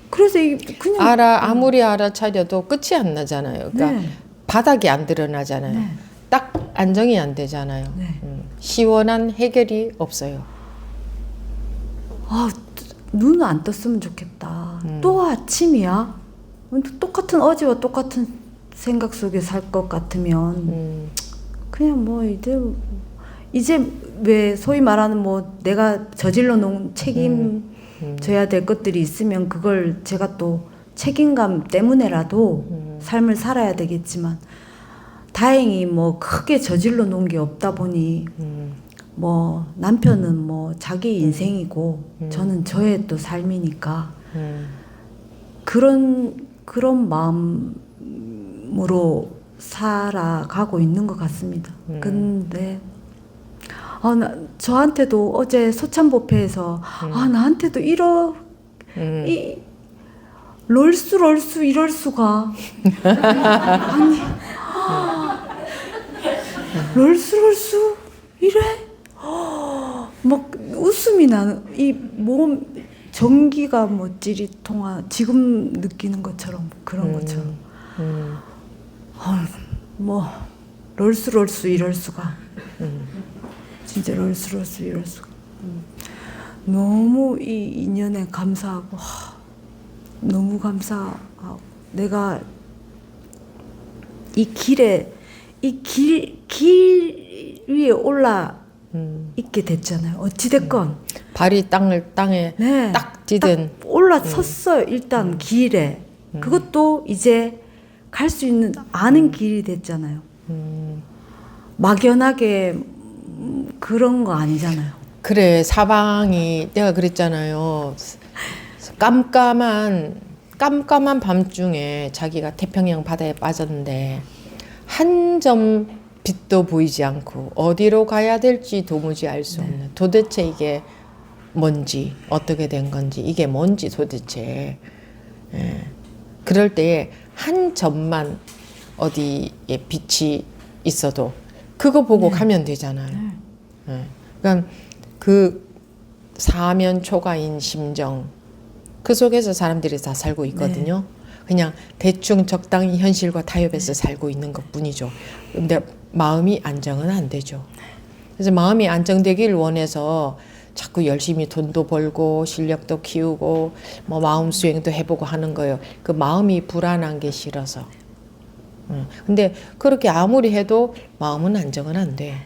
그래서 그냥 아무리 알아차려도 끝이 안 나잖아요. 그러니까 네. 바닥이 안 드러나잖아요. 네. 딱 안정이 안 되잖아요. 네. 시원한 해결이 없어요. 아, 눈 안 떴으면 좋겠다. 또 아침이야? 똑같은 어제와 똑같은 생각 속에 살 것 같으면 그냥 뭐 이제 왜 소위 말하는 뭐 내가 저질러 놓은 책임져야 될 것들이 있으면 그걸 제가 또 책임감 때문에라도 삶을 살아야 되겠지만 다행히 뭐 크게 저질러 놓은 게 없다 보니 뭐 남편은 뭐 자기 인생이고 저는 저의 또 삶이니까 그런 마음으로 살아가고 있는 것 같습니다. 근데 저한테도 어제 소참법회에서 나한테도 이 럴수 이럴 수가 아니 럴수 이래 막 웃음이 나는 이 몸 전기가 뭐 찌릿 통화 지금 느끼는 것처럼 그런 것처럼 뭐 럴수 이럴 수가 진짜 럴수 이럴 수가 너무 이 인연에 감사하고 너무 감사하고 내가 이 길 위에 올라 있게 됐잖아요. 어찌됐건 발이 땅에 네, 딱 디든 딱 올라섰어요. 일단 길에 그것도 이제 갈 수 있는 아는 길이 됐잖아요. 막연하게 그런 거 아니잖아요. 그래, 사방이 내가 그랬잖아요. 깜깜한 밤중에 자기가 태평양 바다에 빠졌는데 한 점 빛도 보이지 않고 어디로 가야 될지 도무지 알 수 없는 도대체 이게 뭔지 어떻게 된 건지 이게 뭔지 도대체 그럴 때에 한 점만 어디에 빛이 있어도 그거 보고 가면 되잖아요. 그러니까 그 사면초가인 심정 그 속에서 사람들이 다 살고 있거든요. 그냥 대충 적당히 현실과 타협해서 살고 있는 것뿐이죠. 근데 마음이 안정은 안 되죠. 그래서 마음이 안정되길 원해서 자꾸 열심히 돈도 벌고 실력도 키우고 뭐 마음 수행도 해보고 하는 거예요. 그 마음이 불안한 게 싫어서. 근데 그렇게 아무리 해도 마음은 안정은 안 돼.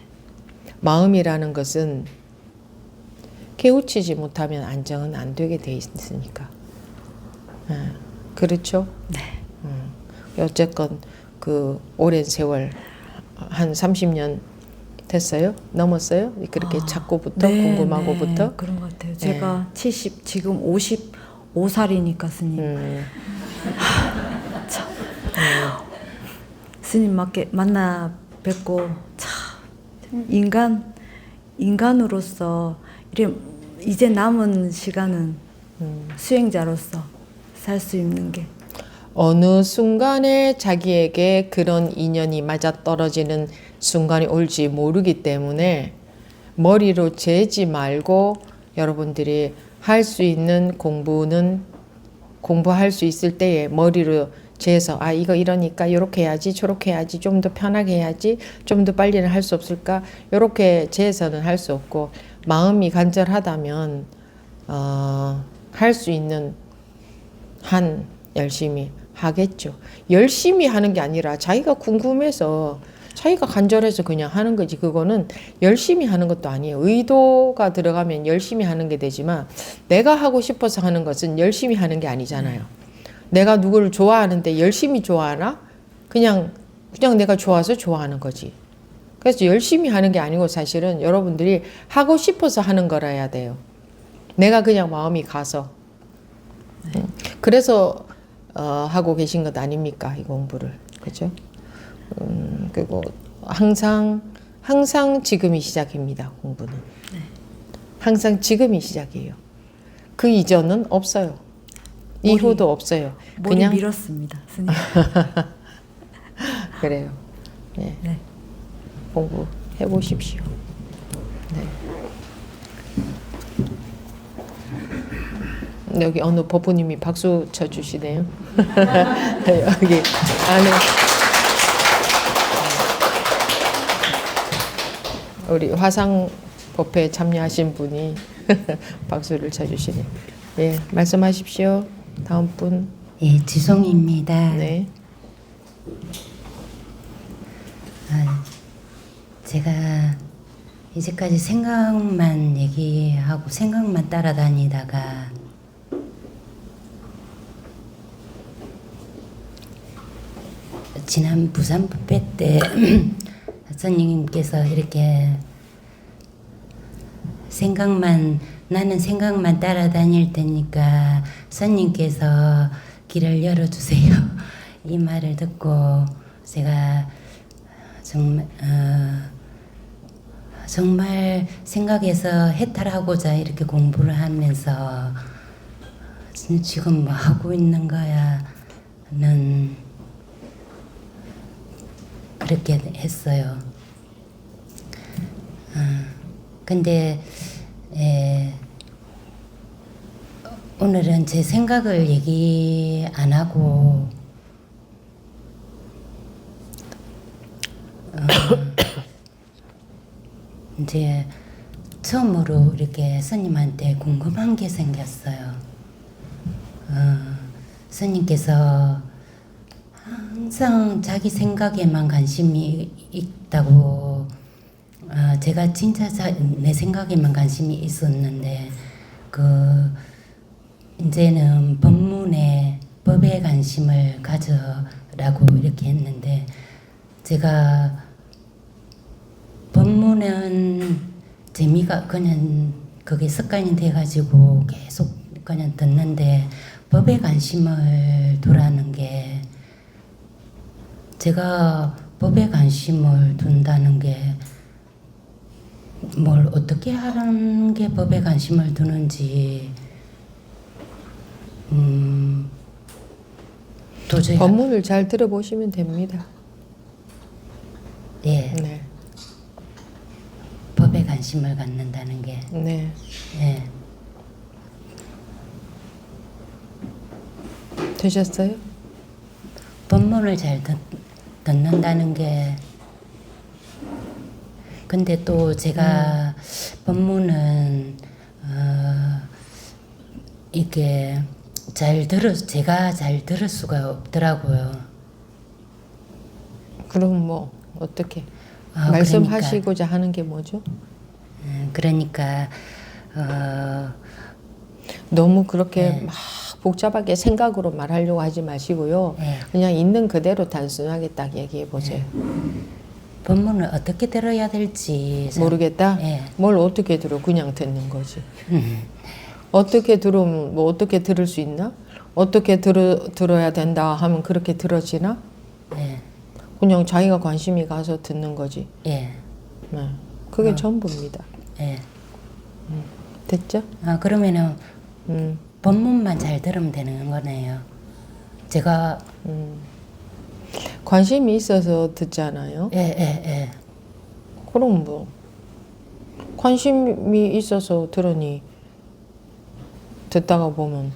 마음이라는 것은 깨우치지 못하면 안정은 안 되게 돼 있으니까. 그렇죠? 네. 어쨌건 그 오랜 세월 한 30년 됐어요? 넘었어요? 그렇게 찾고부터 네, 궁금하고부터. 네, 그런 것 같아요. 제가 70 지금 55살이니까 스님. 참. 스님 만나 뵙고 참 인간으로서 이제 남은 시간은 수행자로서 살 수 있는 게 어느 순간에 자기에게 그런 인연이 맞아떨어지는 순간이 올지 모르기 때문에 머리로 재지 말고 여러분들이 할 수 있는 공부는 공부할 수 있을 때에 머리로 재서 아 이거 이러니까 이렇게 해야지 저렇게 해야지 좀 더 편하게 해야지 좀 더 빨리는 할 수 없을까 이렇게 재서는 할 수 없고 마음이 간절하다면 할 수 있는 한 열심히 하겠죠. 열심히 하는 게 아니라 자기가 궁금해서 자기가 간절해서 그냥 하는 거지. 그거는 열심히 하는 것도 아니에요. 의도가 들어가면 열심히 하는 게 되지만 내가 하고 싶어서 하는 것은 열심히 하는 게 아니잖아요. 내가 누구를 좋아하는데 열심히 좋아하나? 그냥 내가 좋아서 좋아하는 거지. 그래서 열심히 하는 게 아니고 사실은 여러분들이 하고 싶어서 하는 거라 해야 돼요. 내가 그냥 마음이 가서. 그래서 하고 계신 것 아닙니까? 이 공부를. 그죠? 그리고 항상 지금이 시작입니다. 공부는. 항상 지금이 시작이에요. 그 이전은 없어요. 이후도 없어요. 머리 그냥 밀었습니다, 스님. 그래요. 네. 네. 공부해 보십시오. 네. 여기 어느 법부님이 박수 쳐주시네요. 여기 안에 우리 화상 법회에 참여하신 분이 박수를 쳐주시네요. 예, 말씀하십시오. 다음 분. 예, 지송입니다. 네. 제가 이제까지 생각만 얘기하고 생각만 따라다니다가 지난 부산 법회 때 선생님께서 이렇게 나는 생각만 따라다닐 테니까 선생님께서 길을 열어주세요. 이 말을 듣고 제가 정말 생각해서 해탈하고자 이렇게 공부를 하면서 지금 뭐 하고 있는 거야는 그렇게 했어요. 근데 오늘은 제 생각을 얘기 안 하고 이제 처음으로 이렇게 스님한테 궁금한 게 생겼어요. 스님께서 항상 자기 생각에만 관심이 있다고 제가 진짜 내 생각에만 관심이 있었는데 이제는 법에 관심을 가져라고 이렇게 했는데 제가 법문은 재미가 그냥 그게 습관이 돼가지고 계속 그냥 듣는데 법에 관심을 두라는 게 제가 법에 관심을 둔다는 게 뭘 어떻게 하는 게 법에 관심을 두는지 도저히 법문을 잘 들어보시면 됩니다. 예. 네. 법에 관심을 갖는다는 게 네. 예. 되셨어요? 법문을 잘 듣는다는 게 근데 또 제가 법문은 이게 제가 잘 들을 수가 없더라고요. 그럼 뭐 어떻게 아, 말씀하시고자 하는 게 뭐죠? 그러니까 너무 그렇게 네. 막 복잡하게 생각으로 말하려고 하지 마시고요. 네. 그냥 있는 그대로 단순하게 딱 얘기해 보세요. 본문을 어떻게 들어야 될지 모르겠다? 네. 뭘 어떻게 들어? 그냥 듣는 거지. 어떻게 들으면 뭐 어떻게 들을 수 있나? 어떻게 들어야 된다 하면 그렇게 들어지나? 네. 그냥 자기가 관심이 가서 듣는 거지. 예. 네. 그게 전부입니다. 예. 됐죠? 아, 그러면은 음. 본문만 잘 들으면 되는 거네요. 제가 관심이 있어서 듣잖아요. 예. 그럼 뭐 관심이 있어서 들으니 듣다가 보면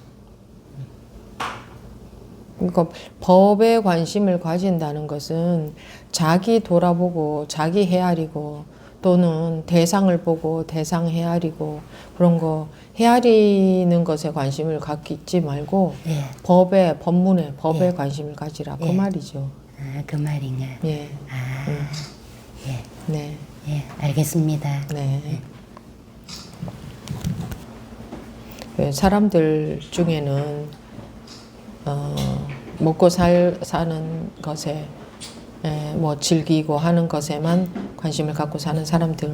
그러니까 법에 관심을 가진다는 것은 자기 돌아보고 자기 헤아리고 또는 대상을 보고 대상 헤아리고 그런 거 헤아리는 것에 관심을 갖지 말고 예. 법문에 법에 예. 관심을 가지라 그 예. 말이죠. 아, 그 말인가? 예. 아, 예. 네. 예, 알겠습니다. 네. 사람들 중에는 먹고 사는 것에 뭐 즐기고 하는 것에만 관심을 갖고 사는 사람들이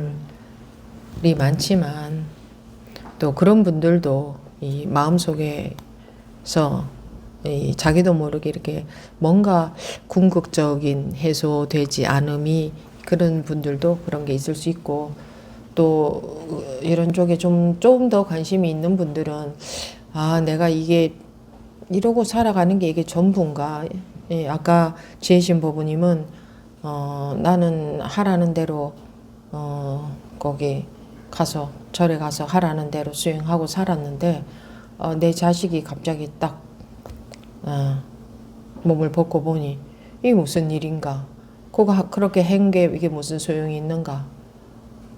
많지만 또 그런 분들도 이 마음속에서 이 자기도 모르게 이렇게 뭔가 궁극적인 해소되지 않음이 그런 분들도 그런 게 있을 수 있고 또 이런 쪽에 좀 더 관심이 있는 분들은 아 내가 이게 이러고 살아가는 게 이게 전부인가? 예, 아까 지혜신 법부님은 나는 하라는 대로 거기 가서 절에 가서 하라는 대로 수행하고 살았는데 내 자식이 갑자기 딱 몸을 벗고 보니 이게 무슨 일인가? 그렇게 한 게 이게 무슨 소용이 있는가?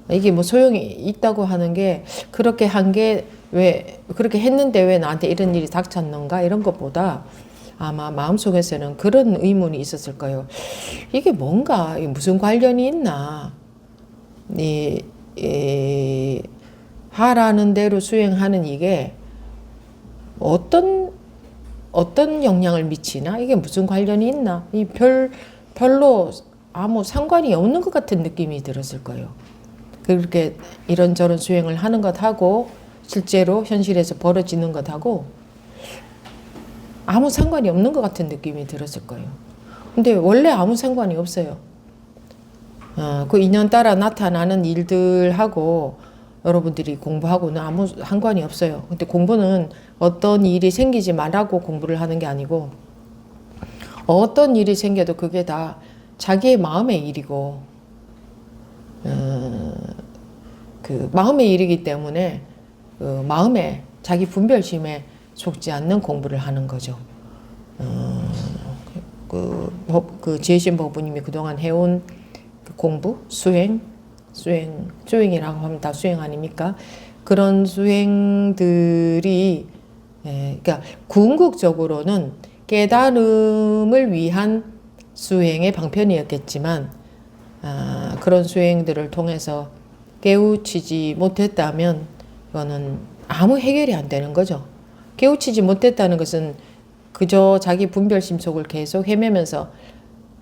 이게 뭐 소용이 있다고 하는 게 그렇게 한 게 왜 그렇게 했는데 왜 나한테 이런 일이 닥쳤는가 이런 것보다 아마 마음속에서는 그런 의문이 있었을 거예요. 이게 뭔가 무슨 관련이 있나? 하라는 대로 수행하는 이게 어떤 영향을 미치나? 이게 무슨 관련이 있나? 별로 아무 상관이 없는 것 같은 느낌이 들었을 거예요. 그렇게 이런저런 수행을 하는 것하고 실제로 현실에서 벌어지는 것하고 아무 상관이 없는 것 같은 느낌이 들었을 거예요. 근데 원래 아무 상관이 없어요. 그 인연 따라 나타나는 일들하고 여러분들이 공부하고는 아무 상관이 없어요. 근데 공부는 어떤 일이 생기지 말라고 공부를 하는 게 아니고 어떤 일이 생겨도 그게 다 자기의 마음의 일이고 그 마음의 일이기 때문에 그 마음에 자기 분별심에 속지 않는 공부를 하는 거죠. 그 지혜신 법부님이 그동안 해온 그 공부, 수행이라고 하면 다 수행 아닙니까? 그런 수행들이 그러니까 궁극적으로는 깨달음을 위한 수행의 방편이었겠지만 그런 수행들을 통해서 깨우치지 못했다면 이거는 아무 해결이 안 되는 거죠. 깨우치지 못했다는 것은 그저 자기 분별심 속을 계속 헤매면서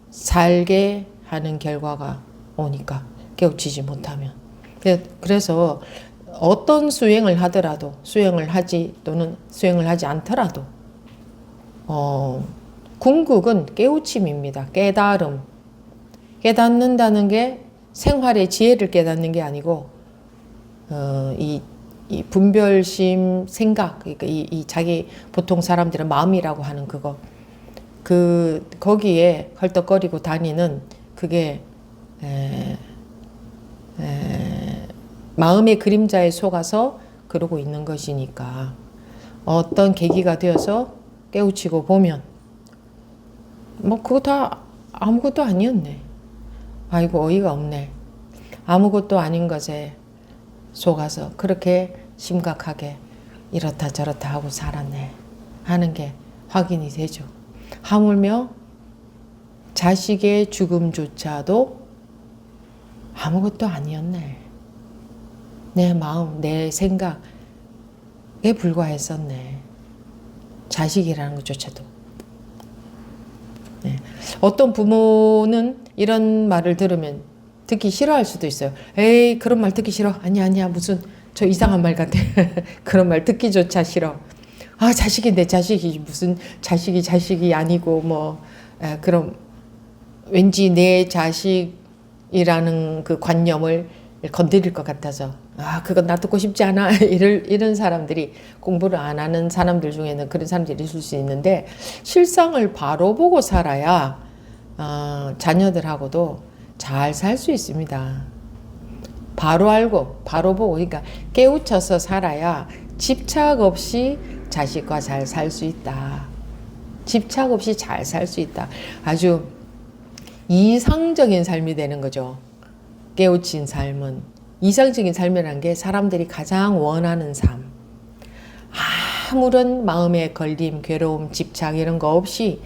살게 하는 결과가 오니까 깨우치지 못하면. 그래서 어떤 수행을 하더라도 수행을 하지 또는 수행을 하지 않더라도 궁극은 깨우침입니다. 깨달음. 깨닫는다는 게 생활의 지혜를 깨닫는 게 아니고 이 분별심 생각 그러니까 이 자기 보통 사람들은 마음이라고 하는 그거 거기에 헐떡거리고 다니는 그게 마음의 그림자에 속아서 그러고 있는 것이니까 어떤 계기가 되어서 깨우치고 보면 뭐 그거 다 아무것도 아니었네. 아이고 어이가 없네. 아무것도 아닌 것에 속아서 그렇게 심각하게 이렇다 저렇다 하고 살았네 하는 게 확인이 되죠. 하물며 자식의 죽음조차도 아무것도 아니었네. 내 마음, 내 생각에 불과했었네. 자식이라는 것조차도. 네. 어떤 부모는 이런 말을 들으면 듣기 싫어할 수도 있어요. 에이, 그런 말 듣기 싫어. 아니야 무슨 저 이상한 말 같아. 그런 말 듣기조차 싫어. 아, 자식이 내 자식이 무슨 자식이 아니고 뭐 그럼 왠지 내 자식이라는 그 관념을 건드릴 것 같아서 아, 그건 나 듣고 싶지 않아. 이런 사람들이, 공부를 안 하는 사람들 중에는 그런 사람들이 있을 수 있는데, 실상을 바로 보고 살아야 자녀들하고도 잘 살 수 있습니다. 바로 알고 바로 보고, 그러니까 깨우쳐서 살아야 집착 없이 자식과 잘 살 수 있다. 집착 없이 잘 살 수 있다. 아주 이상적인 삶이 되는 거죠. 깨우친 삶은. 이상적인 삶이라는 게 사람들이 가장 원하는 삶. 아무런 마음의 걸림, 괴로움, 집착 이런 거 없이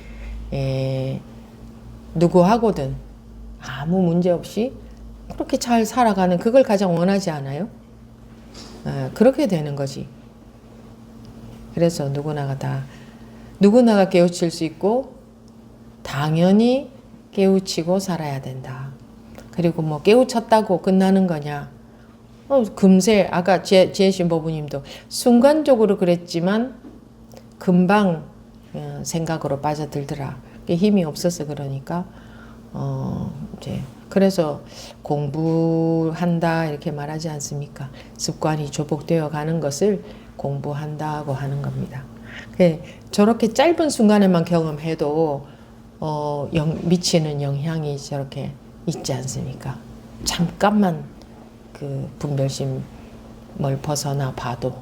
누구하고든 아무 문제 없이 그렇게 잘 살아가는, 그걸 가장 원하지 않아요? 그렇게 되는 거지. 그래서 누구나가 깨우칠 수 있고 당연히 깨우치고 살아야 된다. 그리고 뭐 깨우쳤다고 끝나는 거냐? 금세 아까 지혜신부님도 순간적으로 그랬지만 금방 생각으로 빠져들더라. 힘이 없어서 그러니까 이제 그래서 공부한다 이렇게 말하지 않습니까? 습관이 조복되어 가는 것을 공부한다고 하는 겁니다. 저렇게 짧은 순간에만 경험해도 미치는 영향이 저렇게 있지 않습니까? 잠깐만 그 분별심을 벗어나 봐도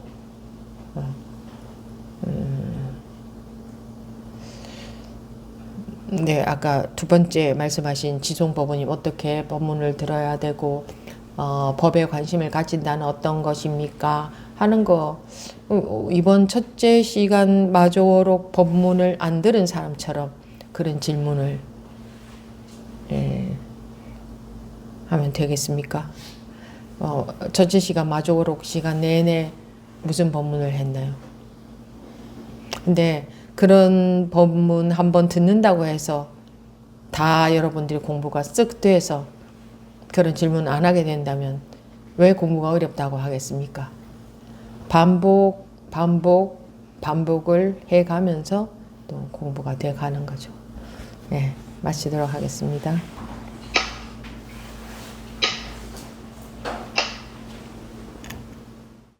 네, 아까 두 번째 말씀하신 지송법원님 어떻게 법문을 들어야 되고 법에 관심을 가진다는 어떤 것입니까? 하는 거 이번 첫째 시간 마조록 법문을 안 들은 사람처럼 그런 질문을 하면 되겠습니까? 첫째 시간 마조록 시간 내내 무슨 법문을 했나요? 근데 그런 법문 한번 듣는다고 해서 다 여러분들이 공부가 쓱 돼서 그런 질문 안 하게 된다면 왜 공부가 어렵다고 하겠습니까? 반복을 해가면서 또 공부가 돼 가는 거죠. 네, 마치도록 하겠습니다.